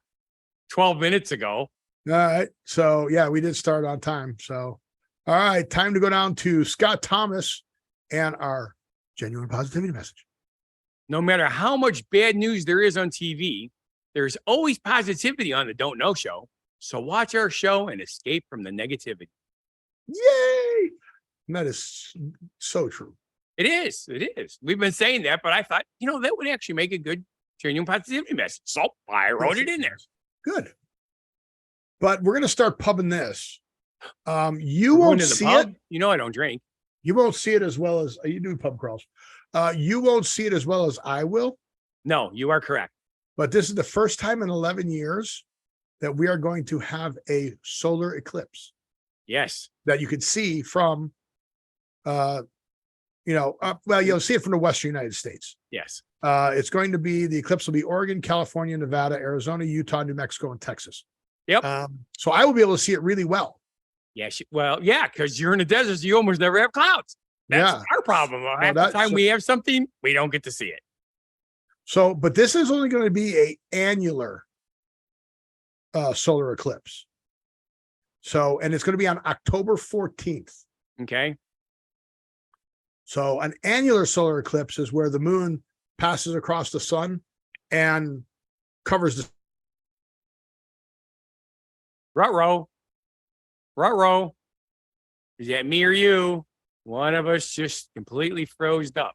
12 minutes ago. All right. So yeah, we did start on time. So, all right, time to go down to Scott Thomas and our genuine positivity message. No matter how much bad news there is on TV, there's always positivity on the Don't Know Show. So watch our show and escape from the negativity. Yay! And that is so true. It is. It is. We've been saying that, but I thought, that would actually make a good genuine positivity message. So I wrote it in there. Good. But we're going to start pubbing this. You won't see it. I don't drink. You won't see it as well as you do pub crawls. You won't see it as well as I will. No, you are correct. But this is the first time in 11 years that we are going to have a solar eclipse. Yes. That you could see from, you'll see it from the Western United States. Yes. It's going to be, the eclipse will be Oregon, California, Nevada, Arizona, Utah, New Mexico, and Texas. Yep. So I will be able to see it really well. Yes. Well, yeah, because you're in the desert, so you almost never have clouds. That's our problem. Half the time we have something, we don't get to see it. So, but this is only going to be a annular solar eclipse. So, and it's going to be on October 14th. Okay. So an annular solar eclipse is where the moon passes across the sun and covers the. Ruh-roh. Is that me or you? One of us just completely froze up.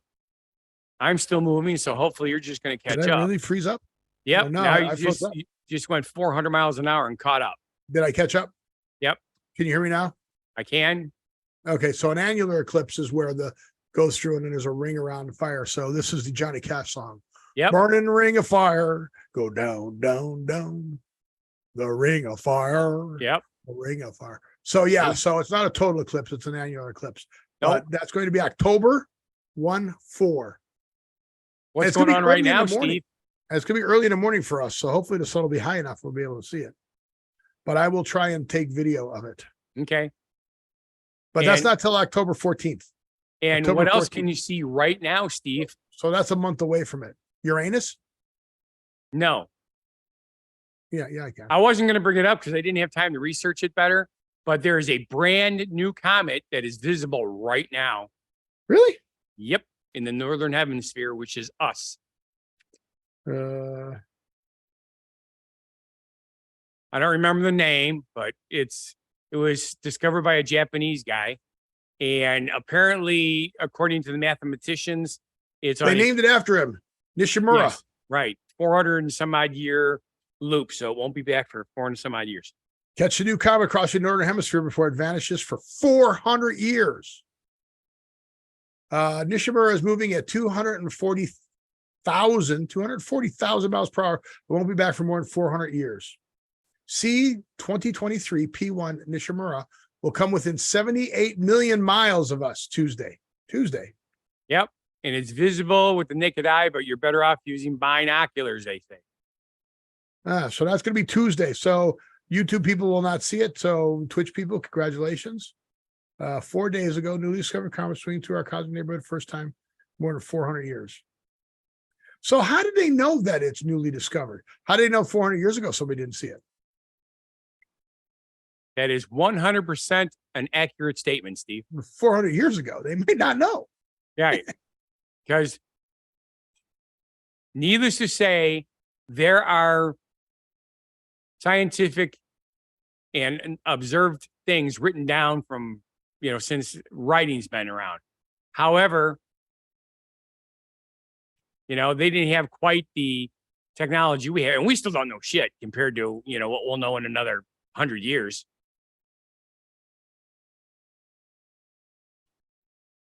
I'm still moving, so hopefully you're just going to catch Did I up. really freeze up? Yep. No, now I you just went 400 miles an hour and caught up. Did I catch up? Yep. Can you hear me now? I can. Okay, so an annular eclipse is where the goes through and then there's a ring around the fire. So this is the Johnny Cash song. Yep. Burning ring of fire, go down, down, down. The ring of fire. Yep. The ring of fire. So yeah, so it's not a total eclipse, it's an annular eclipse. Nope. But that's going to be October 1-4. What's It's gonna going be on right early in now, the morning. Steve? And it's going to be early in the morning for us. So hopefully the sun will be high enough we'll be able to see it. But I will try and take video of it. Okay. But that's And- not till October 14th. And October what else 14th. can you see right now, Steve? So that's a month away from it. Uranus? No, Yeah, I can. I wasn't going to bring it up because I didn't have time to research it better. But there is a brand new comet that is visible right now. Really? Yep. In the northern hemisphere, which is us. Uh, I don't remember the name, but it was discovered by a Japanese guy. And apparently, according to the mathematicians, it's they on named it after him. Nishimura. yes, right, 400 and some odd year loop. So it won't be back for 400 and some odd years. Catch a new comet across the northern hemisphere before it vanishes for 400 years. Nishimura is moving at 240,000 miles per hour. It won't be back for more than 400 years. C 2023 P1 Nishimura will come within 78 million miles of us Tuesday. Yep. And it's visible with the naked eye, but you're better off using binoculars, they say. So that's going to be Tuesday. So YouTube people will not see it. So Twitch people, congratulations. 4 days ago, newly discovered comet swinging through our cosmic neighborhood, first time more than 400 years. So how did they know that it's newly discovered? How did they know 400 years ago somebody didn't see it? That is 100% an accurate statement, Steve. 400 years ago, they might not know. Right. Because needless to say, there are scientific and observed things written down from, since writing's been around. However, they didn't have quite the technology we have, and we still don't know shit compared to, what we'll know in another 100 years.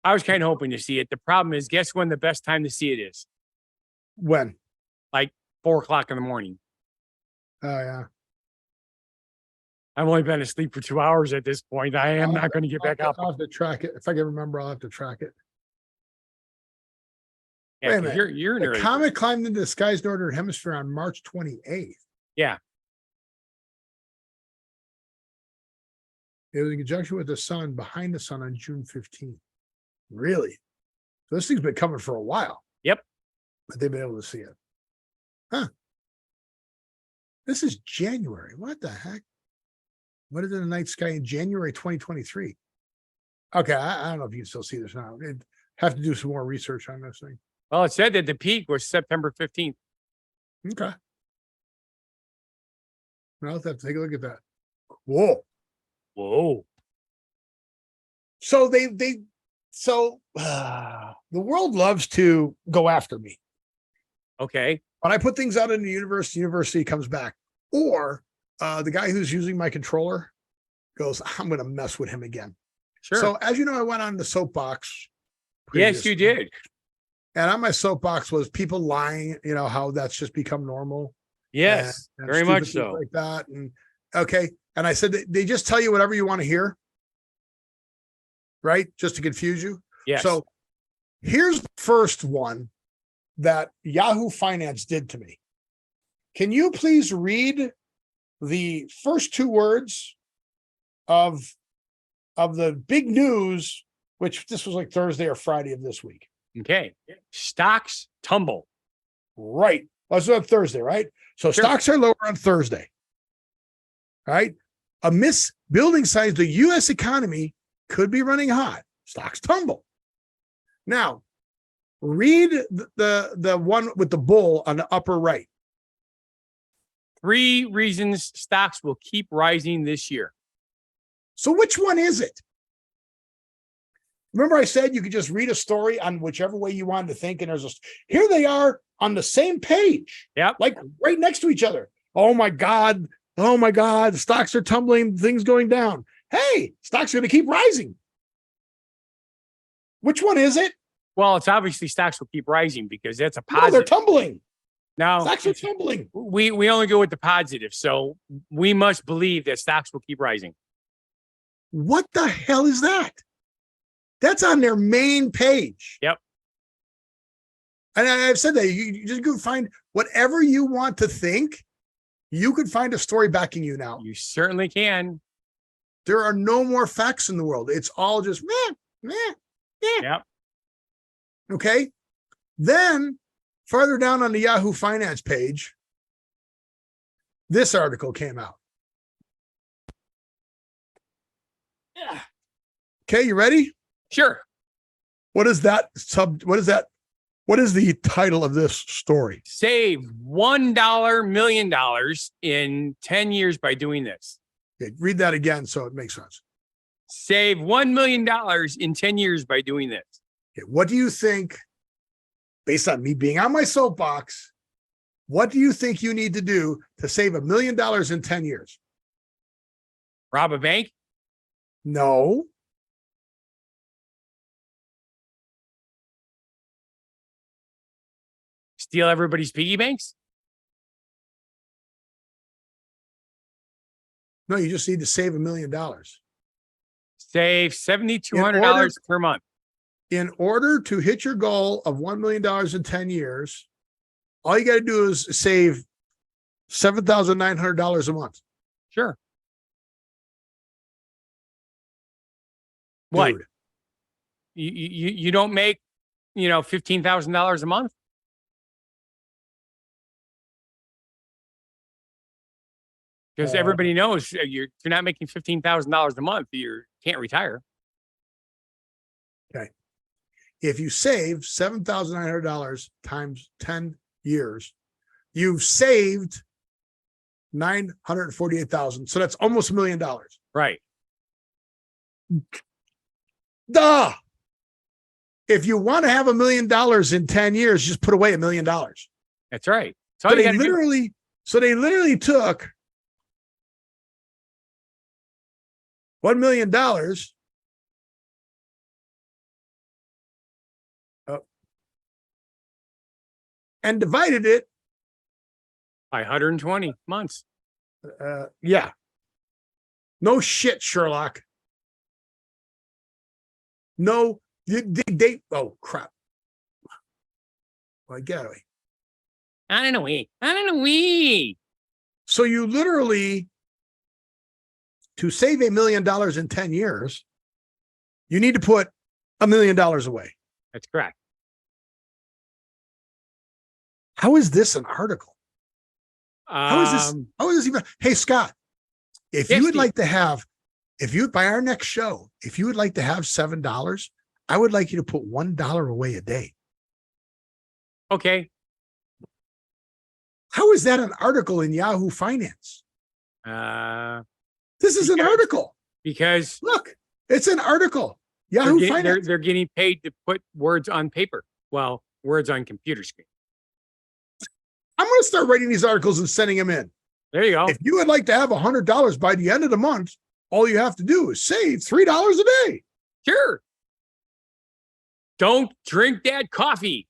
I was kind of hoping to see it. The problem is, guess when the best time to see it is? When? Like 4:00 in the morning. Oh, yeah. I've only been asleep for 2 hours at this point. I am not going to get back up. I'll have to track it. If I can remember, I'll have to track it. Yeah, Wait a 'cause minute. you're an The early comet bird. climbed into the sky's northern hemisphere on March 28th. Yeah. It was in conjunction with the sun, behind the sun on June 15th. Really? So this thing's been coming for a while. Yep. But they've been able to see it. Huh. This is January. What the heck? What is in the night sky in January 2023? Okay, I don't know if you can still see this now. I'd have to do some more research on this thing. Well, it said that the peak was September 15th. Okay. Well, let's have to take a look at that. Whoa. Whoa. So the world loves to go after me. Okay. When I put things out in the university comes back. Or the guy who's using my controller goes, I'm going to mess with him again. Sure. So as you know, I went on the soapbox. Yes, you previously. did. And on my soapbox was people lying, how that's just become normal. Yes, and very stupid much things so. like that. And okay. And I said, they just tell you whatever you want to hear. Right. Just to confuse you. Yes. So here's the first one that Yahoo Finance did to me. Can you please read the first two words of the big news, which this was like Thursday or Friday of this week? Okay. Stocks tumble. Right. Well, it's on Thursday, right? So Sure. stocks are lower on Thursday. Right. Amidst building signs, the U.S. economy could be running hot. Stocks tumble. Now, read the one with the bull on the upper right. 3 reasons stocks will keep rising this year. So which one is it? Remember I said you could just read a story on whichever way you wanted to think, and here they are on the same page. Yep. Like right next to each other. Oh my God, stocks are tumbling, things going down. Hey, stocks are going to keep rising. Which one is it? Well, it's obviously stocks will keep rising because that's a No, they're positive. tumbling. Now, Stocks are tumbling. we only go with the positive. So we must believe that stocks will keep rising. What the hell is that? That's on their main page. Yep. And I've said that you just go find whatever you want to think. You could find a story backing you now. You certainly can. There are no more facts in the world. It's all just meh. Yep. Okay. Then farther down on the Yahoo Finance page, this article came out. Yeah. Okay, you ready? Sure. What is that what is the title of this story? Save $1 million in 10 years by doing this. Okay, read that again so it makes sense. Save $1 million in 10 years by doing this. Okay, what do you think, based on me being on my soapbox, what do you think you need to do to save $1 million in 10 years? Rob a bank? No. Steal everybody's piggy banks? No, you just need to save $1 million. Save $7,200 per month. In order to hit your goal of $1 million in 10 years, all you got to do is save $7,900 a month. Sure. What? Dude, You don't make, $15,000 a month? Because everybody knows if you're not making $15,000 a month, you can't retire. Okay. If you save $7,900 times 10 years, you've saved $948,000. So that's almost $1 million. Right. Duh. If you want to have $1 million in 10 years, just put away $1 million. That's right. So they literally took $1 million and divided it. By 120 months. Yeah. No shit, Sherlock. No, they oh crap. Well, get out of the way. I don't know. So you literally, to save $1 million in 10 years, you need to put $1 million away. That's correct. How is this an article? How is this even? Hey, Scott, if you would like to have, by our next show, if you would like to have $7, I would like you to put $1 away a day. Okay. How is that an article in Yahoo Finance? This is an article. Because look, it's an article. Yahoo Finance. They're getting paid to put words on paper. Well, words on computer screen. I'm going to start writing these articles and sending them in. There you go. If you would like to have $100 by the end of the month, all you have to do is save $3 a day. Sure. Don't drink that coffee.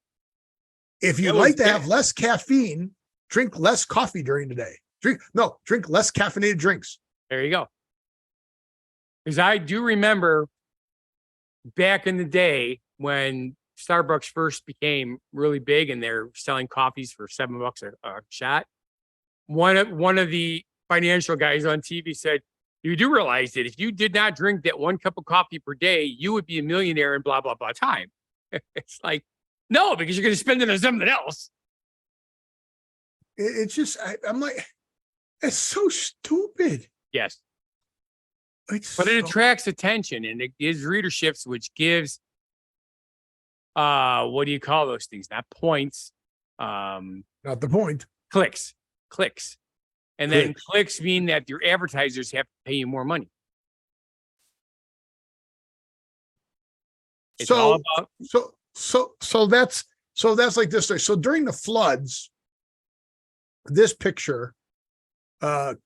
If you'd like to have less caffeine, drink less coffee during the day. Drink less caffeinated drinks. There you go. Because I do remember back in the day when Starbucks first became really big and they're selling coffees for $7 a shot. One of the financial guys on TV said, you do realize that if you did not drink that 1 cup of coffee per day, you would be a millionaire in blah, blah, blah time. It's like, no, because you're going to spend it on something else. It's just, I'm like, it's so stupid. Yes. But it attracts attention and it gives readerships, which gives, what do you call those things? Not points. Not the point. Clicks. And then clicks mean that your advertisers have to pay you more money. It's all about so that's like this. So during the floods, this picture, where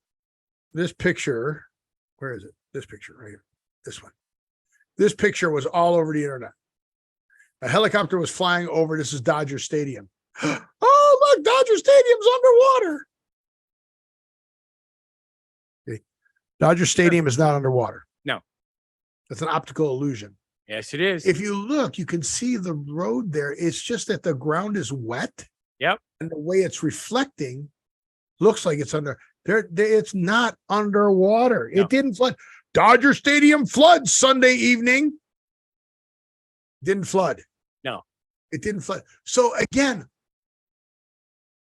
is it? This picture right here. This one. This picture was all over the internet. A helicopter was flying over. This is Dodger Stadium. Oh, look, Dodger Stadium's underwater. Okay. Dodger Stadium is not underwater. No. It's an optical illusion. Yes, it is. If you look, you can see the road there. It's just that the ground is wet. Yep. And the way it's reflecting looks like it's under there. It's not underwater. No. It didn't flood. Dodger Stadium floods Sunday evening. Didn't flood. No. It didn't flood. So again,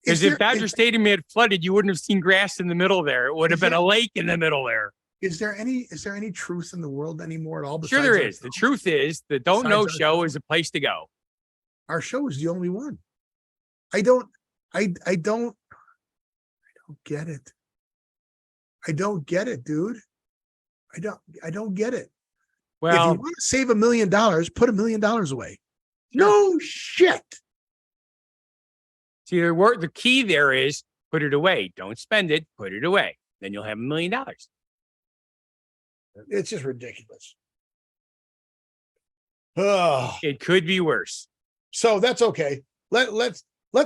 Because if Dodger Stadium had flooded, you wouldn't have seen grass in the middle there. It would have been a lake in the middle there. Is there any truth in the world anymore at all? Sure, there is. The truth is, the Don't Know Show is a place to go. Our show is the only one. I don't get it. I don't get it, dude. I don't get it. Well, if you want to save $1 million, put $1 million away. Sure. No shit. See, the key there is put it away. Don't spend it. Put it away. Then you'll have $1 million. It's just ridiculous. Oh. It could be worse. So that's okay. Let's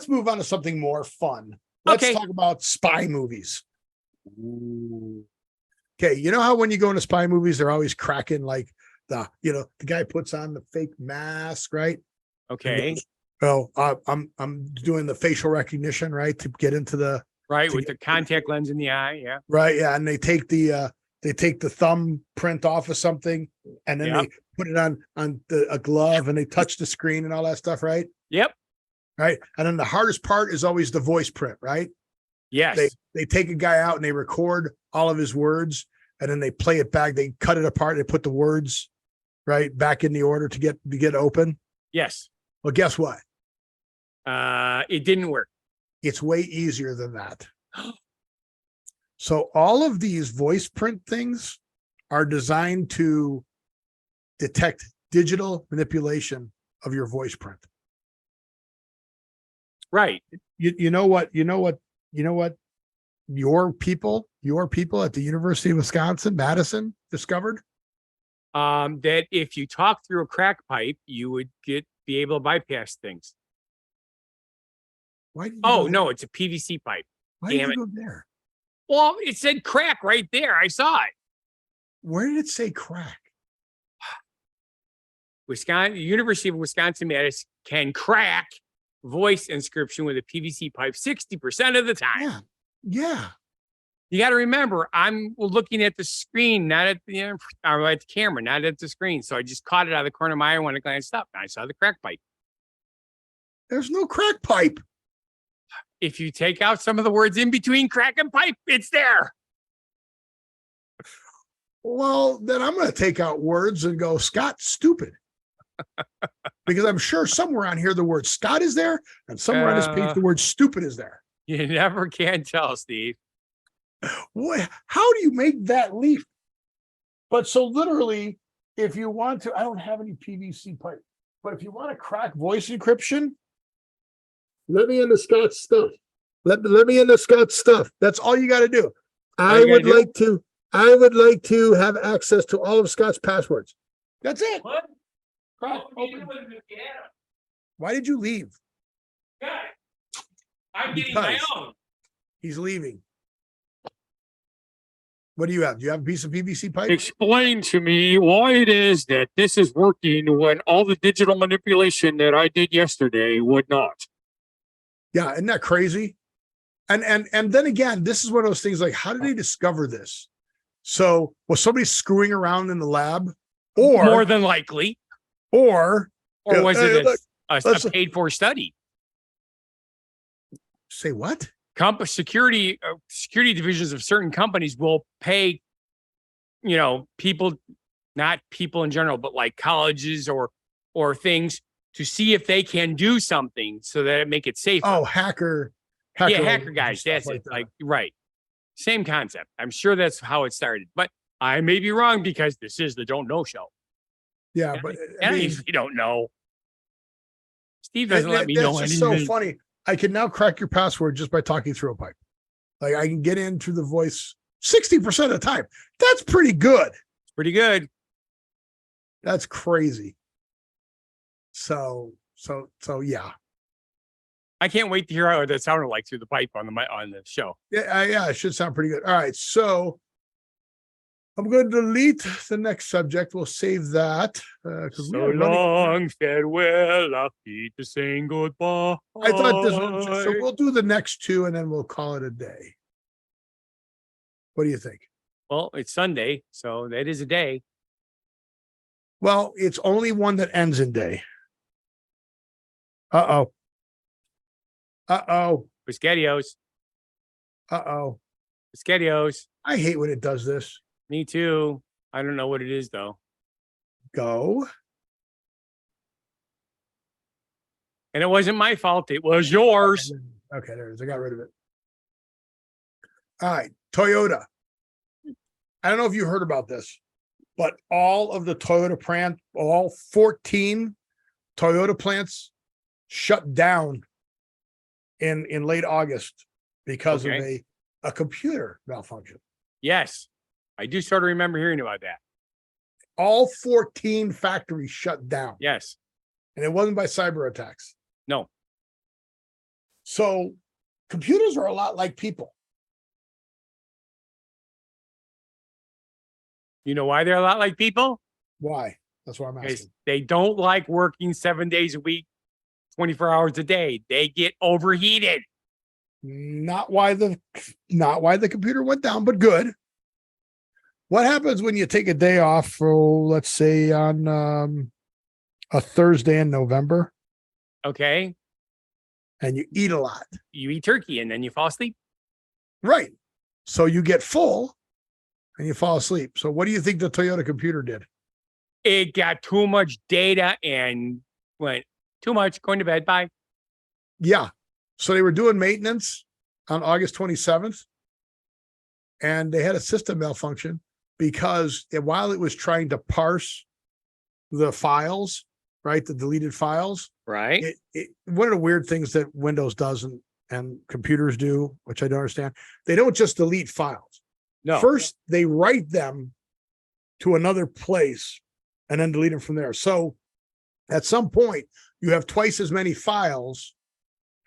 move on to something more fun. Let's talk about spy movies. Ooh. Okay, you know how when you go into spy movies, they're always cracking like the guy puts on the fake mask, right? Okay. Well, I'm doing the facial recognition, right, to get into the with the contact lens in the eye, yeah. Right, yeah, and they take the thumb print off of something, and then they put it on a glove, and they touch the screen and all that stuff, right? Yep. Right, and then the hardest part is always the voice print, right? Yes. They take a guy out and they record all of his words, and then they play it back. They cut it apart. They put the words right back in the order to get open. Yes. Well, guess what? It didn't work. It's way easier than that. So all of these voice print things are designed to detect digital manipulation of your voice print. Right. You know what your people at the University of Wisconsin-Madison discovered? That if you talk through a crack pipe, you would be able to bypass things. Why? Did you no, it's a PVC pipe. Why did you go there? Well, it said crack right there. I saw it. Where did it say crack? University of Wisconsin-Madison can crack voice inscription with a PVC pipe 60% of the time. Yeah. You got to remember, I'm looking at the screen, not at the at the camera, not at the screen. So I just caught it out of the corner of my eye when I glanced up, and I saw the crack pipe. There's no crack pipe. If you take out some of the words in between crack and pipe, it's there. Well, then I'm going to take out words and go, Scott, stupid. Because I'm sure somewhere on here the word Scott is there, and somewhere on this page the word stupid is there. You never can tell, Steve. How do you make that leap? But so literally, if you want to, I don't have any PVC pipe, but if you want to crack voice encryption, let me into Scott's stuff. Let me into Scott's stuff. That's all you got to do. I would like to have access to all of Scott's passwords. That's it. What? Crack open. Why did you leave? God, I'm getting my own. He's leaving. What do you have? Do you have a piece of PVC pipe? Explain to me why it is that this is working when all the digital manipulation that I did yesterday would not. Yeah, isn't that crazy? And then again, this is one of those things like, how did they discover this? So was somebody screwing around in the lab? Or more than likely. Or was it a paid for study? Say what? Security divisions of certain companies will pay, people, not people in general, but like colleges or things to see if they can do something so that it make it safer. Oh, hacker guys. That's it. Like, right. Same concept. I'm sure that's how it started, but I may be wrong because this is the Don't Know Show. Yeah, but I usually don't know. Steve doesn't let me know anything. That's so funny. I can now crack your password just by talking through a pipe. Like I can get in through the voice 60% of the time. That's pretty good. Pretty good. That's crazy. So yeah. I can't wait to hear how that sounded like through the pipe on the show. Yeah, it should sound pretty good. All right, so I'm going to delete the next subject. We'll save that. So long, farewell, I'll keep to saying goodbye. I thought this was, so we'll do the next two and then we'll call it a day. What do you think? Well, it's Sunday, so that is a day. Well, it's only one that ends in day. Uh-oh. Spaghettios. Spaghettios. I hate when it does this. Me too. I don't know what it is though. Go. And it wasn't my fault. It was yours. Okay, there it is. I got rid of it. All right, Toyota. I don't know if you heard about this, but all of the Toyota plant, all 14 Toyota plants shut down in late August because of a computer malfunction. Yes. I do sort of remember hearing about that. All 14 factories shut down. Yes. And it wasn't by cyber attacks. No. So computers are a lot like people. You know why they're a lot like people? Why? That's what I'm Because asking. they don't like working 7 days a week, 24 hours a day. They get overheated. Not why the computer went down, but good. What happens when you take a day off for, let's say, on a Thursday in November? Okay. And you eat a lot. You eat turkey and then you fall asleep. Right. So you get full and you fall asleep. So what do you think the Toyota computer did? It got too much data and went too much, going to bed. Bye. Yeah. So they were doing maintenance on August 27th and they had a system malfunction because while it was trying to parse the files, right, the deleted files, Right. One of the weird things that Windows does and computers do, which I don't understand, they don't just delete files. No. First, they write them to another place and then delete them from there. So at some point, you have twice as many files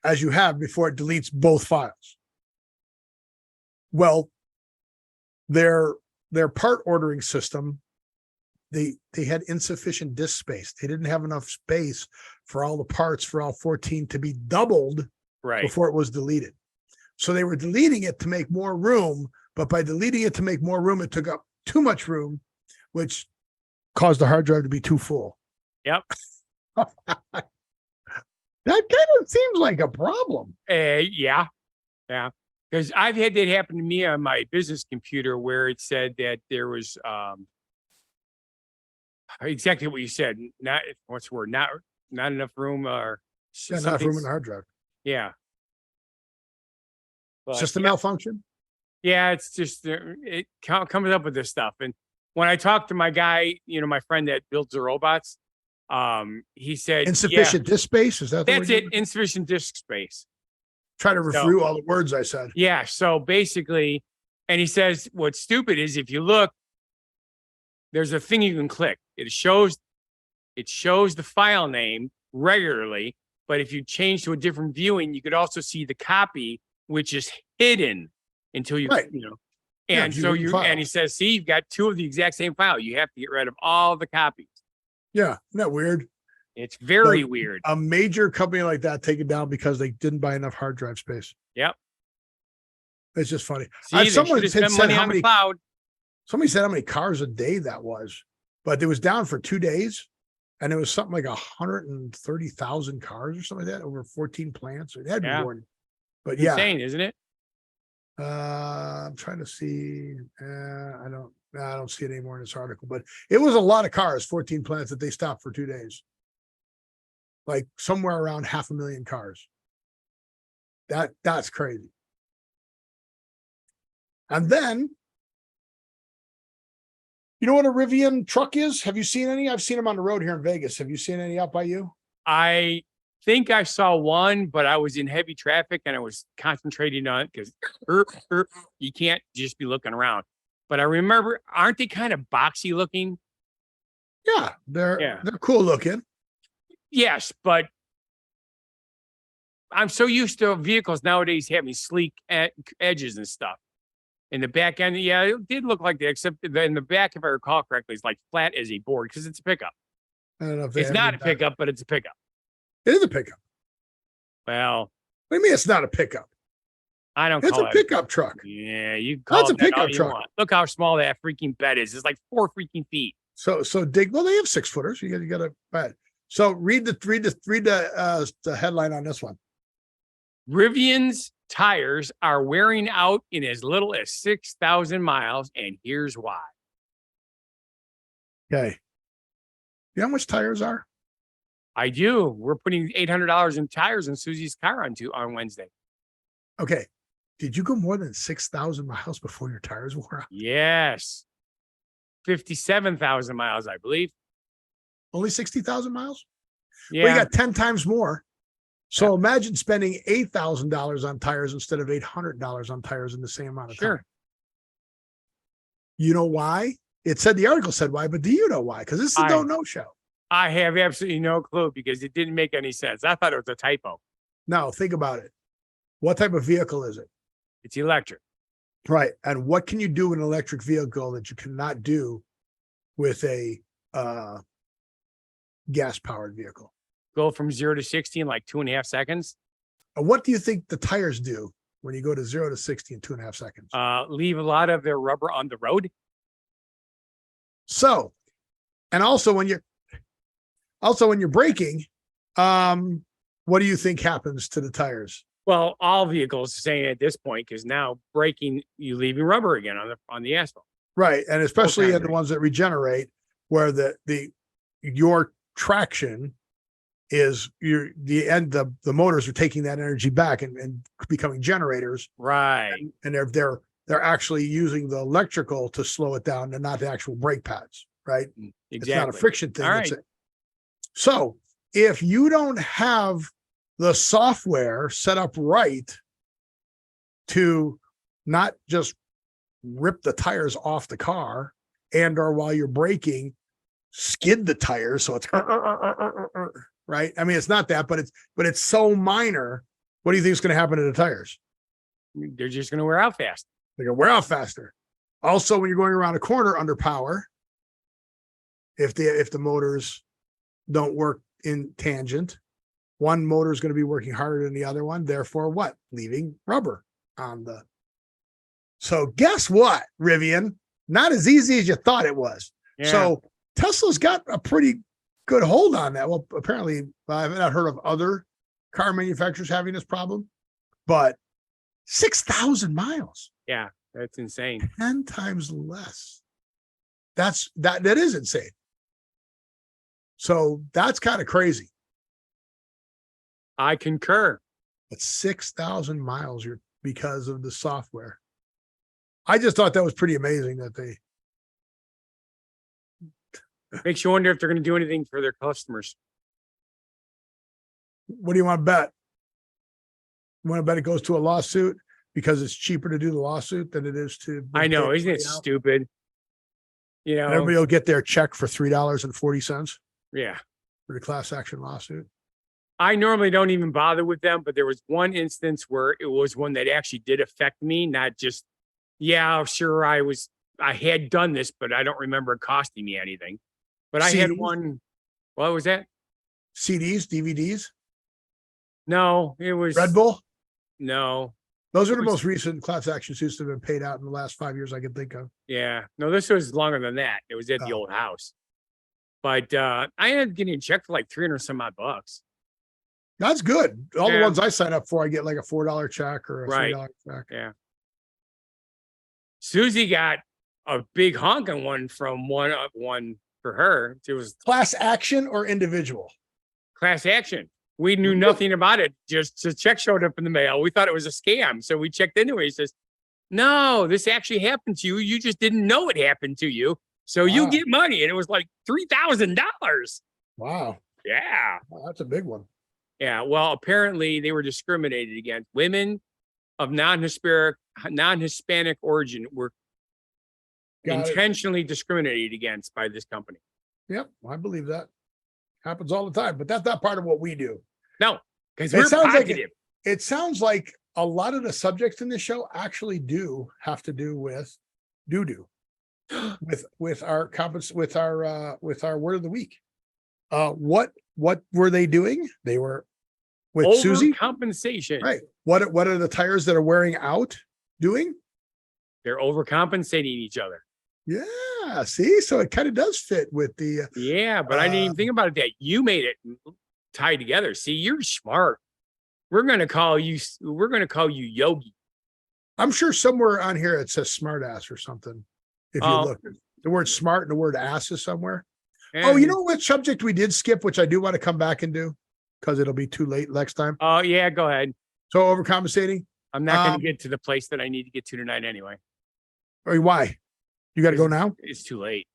as you have before it deletes both files. Well, their part ordering system, they had insufficient disk space. They didn't have enough space for all the parts for all 14 to be doubled before it was deleted. So they were deleting it to make more room, but by deleting it to make more room, it took up too much room, which caused the hard drive to be too full. Yep. That kind of seems like a problem. Yeah. Because I've had that happen to me on my business computer where it said that there was exactly what you said. Not what's the word? Not enough room or Not enough room in the hard drive. Yeah. But, It's just a malfunction. Yeah, it's just it comes up with this stuff. And when I talked to my guy, my friend that builds the robots, he said Insufficient disk space. Is that the that's word? it? Insufficient disk space. Try to refute all the words I said. Yeah. So basically, and he says what's stupid is if you look, there's a thing you can click. It shows the file name regularly, but if you change to a different viewing, you could also see the copy, which is hidden until you, and so and he says, see, you've got two of the exact same file. You have to get rid of all the copies. Yeah. Isn't that weird? It's very weird. A major company like that take it down because they didn't buy enough hard drive space. Yep. It's just funny. See, someone said money on the cloud. Somebody said how many cars a day that was, but it was down for 2 days. And it was something like 130,000 cars or something like that over 14 plants. It had to be more. But yeah. Insane, isn't it? I'm trying to see. I don't see it anymore in this article, but it was a lot of cars, 14 plants that they stopped for 2 days. Like somewhere around 500,000 cars. That's crazy. And then, you know what a Rivian truck is? Have you seen any? I've seen them on the road here in Vegas. Have you seen any up by you? I think I saw one, but I was in heavy traffic and I was concentrating on it because you can't just be looking around. But I remember, aren't they kind of boxy looking? Yeah, they're cool looking. Yes, but I'm so used to vehicles nowadays having sleek edges and stuff. In the back end, yeah, it did look like that, except that in the back, if I recall correctly, it's like flat as a board because it's a pickup. I don't know if they It's have not any a pickup, but it's a pickup. It is a pickup. Well, What do you mean it's not a pickup? I don't It's call a it. pickup truck. Yeah, you can call That's it a that all pickup you truck. want. Look how small that freaking bed is. It's like 4 freaking feet. So dig. Well, they have 6-footers. You got to bet. So read the headline on this one. Rivian's tires are wearing out in as little as 6,000 miles, and here's why. Okay. You know how much tires are? I do. We're putting $800 in tires in Susie's car on Wednesday. Okay. Did you go more than 6,000 miles before your tires wore out? Yes. 57,000 miles, I believe. Only 60,000 miles? Yeah. Well, you got 10 times more. So imagine spending $8,000 on tires instead of $800 on tires in the same amount of time. Sure. You know why? It said the article said why, but do you know why? Because this is a don't know show. I have absolutely no clue because it didn't make any sense. I thought it was a typo. No, think about it. What type of vehicle is it? It's electric. Right. And what can you do with an electric vehicle that you cannot do with a gas powered vehicle? Go from 0 to 60 in like 2.5 seconds. What do you think the tires do when you go to 0 to 60 in 2.5 seconds? Leave a lot of their rubber on the road. So, and also when you're braking, what do you think happens to the tires? Well, all vehicles are saying at this point, because now braking, you leaving rubber again on the asphalt. Right. And especially in the ones that regenerate, where your traction is the motors are taking that energy back and becoming generators. Right. And they're actually using the electrical to slow it down and not the actual brake pads. Right. Exactly. It's not a friction thing. All right. So if you don't have the software set up right to not just rip the tires off the car or while you're braking, skid the tires. So it's right. I mean, it's not that, but it's so minor. What do you think is going to happen to the tires? They're just going to wear out fast. They're going to wear out faster. Also, when you're going around a corner under power, if the motors don't work in tangent, one motor is going to be working harder than the other one. Therefore, what? Leaving rubber on the. So guess what, Rivian? Not as easy as you thought it was. Yeah. So Tesla's got a pretty good hold on that. Well, apparently, I've not heard of other car manufacturers having this problem, but 6,000 miles. Yeah, that's insane. 10 times less. That is insane. So that's kind of crazy. I concur. But 6,000 miles because of the software. I just thought that was pretty amazing that they. Makes you wonder if they're going to do anything for their customers. What do you want to bet? You want to bet it goes to a lawsuit because it's cheaper to do the lawsuit than it is to. I know, isn't it stupid? You know, and everybody will get their check for $3.40. Yeah. For the class action lawsuit. I normally don't even bother with them, but there was one instance where it was one that actually did affect me, not just, yeah, sure, I had done this, but I don't remember it costing me anything. But I had one, what was that? CDs, DVDs? No, it was Red Bull? No. Those are the most recent class action suits that have been paid out in the last 5 years I can think of. Yeah. No, this was longer than that. It was at the old house. But I ended up getting a check for like 300 some odd bucks. That's good. All the ones I sign up for, I get like a $4 check or a $3 check. Yeah. Susie got a big honking one from one for her. It was class action or individual? Class action. We knew nothing about it. Just the check showed up in the mail. We thought it was a scam. So we checked into it. He says, no, this actually happened to you. You just didn't know it happened to you. So you get money. And it was like $3,000. Wow. Yeah. Wow, that's a big one. Yeah. Well, apparently they were discriminated against. Women of non-Hispanic origin were intentionally discriminated against by this company. Yep. I believe that. Happens all the time, but that's not part of what we do. No, because It we're sounds like positive. It sounds like a lot of the subjects in this show actually do have to do with with our word of the week. What were they doing? They were with Susie. Overcompensation. Right. What are the tires that are wearing out doing? They're overcompensating each other. Yeah. See, so it kind of does fit with the Yeah, but I didn't even think about it that you made it tied together. See, you're smart. We're gonna call you Yogi. I'm sure somewhere on here it says smart ass or something. If you Oh. look, the word smart and the word ass is somewhere. And, Oh, you know what subject we did skip, which I do want to come back and do because it'll be too late next time. Oh yeah, go ahead. So overcompensating. I'm not gonna Um, get to the place that I need to get to tonight anyway. Or why? You got to go now? It's too late.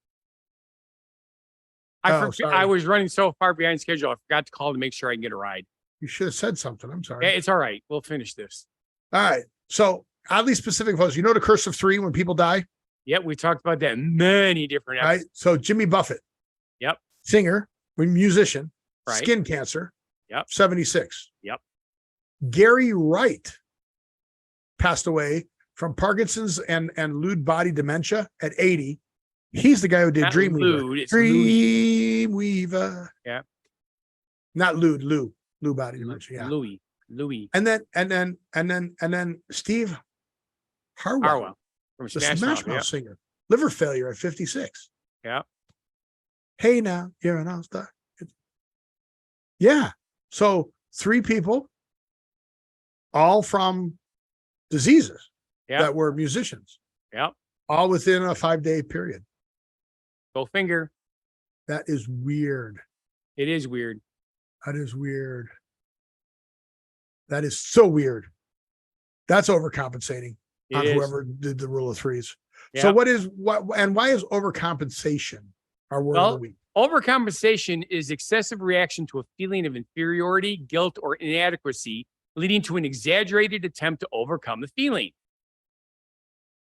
Oh, sorry. I was running so far behind schedule. I forgot to call to make sure I can get a ride. You should have said something. I'm sorry. Yeah, it's all right. We'll finish this. All right. So oddly specific folks, you know the curse of three when people die, Yep, we talked about that many different right? episodes. So Jimmy Buffett. Yep. Singer, musician, Right. skin cancer. Yep. 76. Yep. Gary Wright passed away from Parkinson's and Lewy body dementia at 80. He's the guy who did Not Dreamweaver. lewd, it's Louis. Dreamweaver. Yeah. Not Lewy body dementia. Yeah. Louis And then Steve Harwell, Harwell from the Smash Smash Mouth. Mouth Yeah. singer, liver failure at 56. Yeah. Hey, now you're an all-star. Yeah. So 3 people, all from diseases Yeah. that were musicians, Yep. all within a 5-day period. Go finger. That is weird. It is weird. That is weird. That is so weird. That's overcompensating It on is. whoever did the rule of threes. So why is overcompensation our word of the week? Overcompensation is excessive reaction to a feeling of inferiority, guilt, or inadequacy, leading to an exaggerated attempt to overcome the feeling.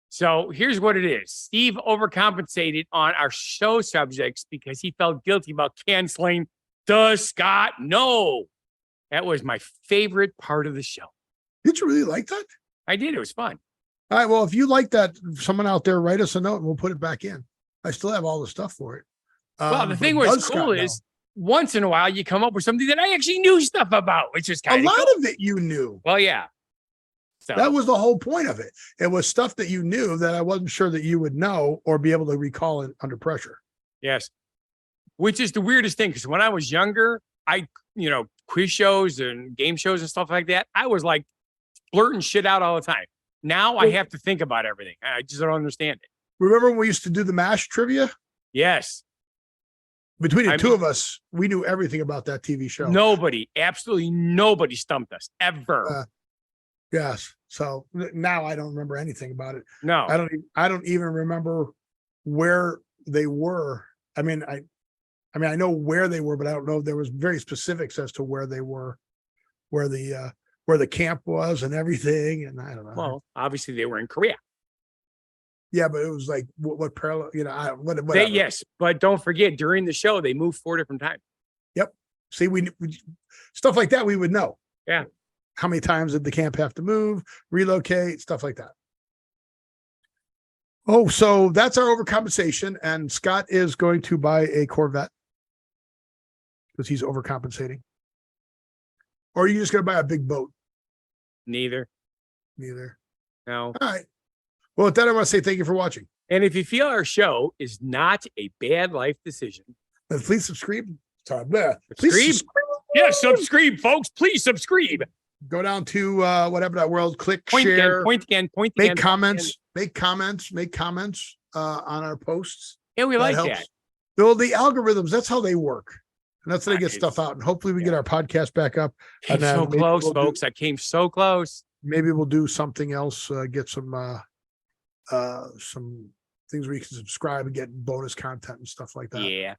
So here's what it is. Steve overcompensated on our show subjects because he felt guilty about canceling the Scott No. That was my favorite part of the show. Did you really like that? I did. It was fun. All right. Well, if you like that, someone out there, write us a note and we'll put it back in. I still have all the stuff for it. Well, the but thing was does cool Scott is once in a while you come up with something that I actually knew stuff about, which is know? kind A of lot cool. of it you knew. Well, yeah. So That was the whole point of it. It was stuff that you knew that I wasn't sure that you would know or be able to recall it under pressure. yes. Which is the weirdest thing because when I was younger, quiz shows and game shows and stuff like that, I was like blurting shit out all the time. Now I have to think about everything. I just don't understand it. Remember when we used to do the MASH trivia? Yes. Between the I two mean- of us, we knew everything about that TV show. Nobody, absolutely nobody stumped us ever. Yes. So now I don't remember anything about it. No. I don't even remember where they were. I mean, I know where they were, but I don't know if there was very specifics as to where they were, where the camp was and everything. And I don't know. Well, obviously they were in Korea. Yeah, but it was like what parallel, whatever. Yes, but don't forget during the show they moved 4 different times. See, we stuff like that we would know. Yeah. How many times did the camp have to move, relocate, stuff like that. Oh, so that's our overcompensation, and Scott is going to buy a Corvette because he's overcompensating. Or are you just going to buy a big boat? Neither. Neither. No. All right. Well, with that, I want to say thank you for watching. And if you feel our show is not a bad life decision, And please subscribe. Sorry, bleh. Please Subscribe? Yes, subscribe, folks. Please subscribe. go down to whatever that world, click, Point share, again, point again, point again. make comments, make comments on our posts. Yeah, we like helps. that. Well, the algorithms, that's how they work. And that's how they get It's- stuff out. And hopefully we get our podcast back up. Came And then so maybe close, we'll do- folks. I came so close. Maybe we'll do something else, get some things where you can subscribe and get bonus content and stuff like that. Yeah.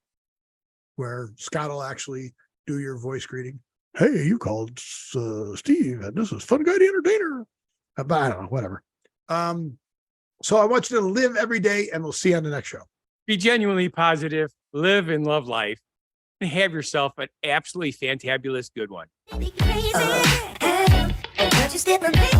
Where Scott will actually do your voice greeting. Hey, you called Steve, and this is Fun Guy the Entertainer. But I don't know, whatever. So I want you to live every day, and we'll see you on the next show. Be genuinely positive, live and love life. and have yourself an absolutely fantabulous good one. Be crazy. Don't you step on me.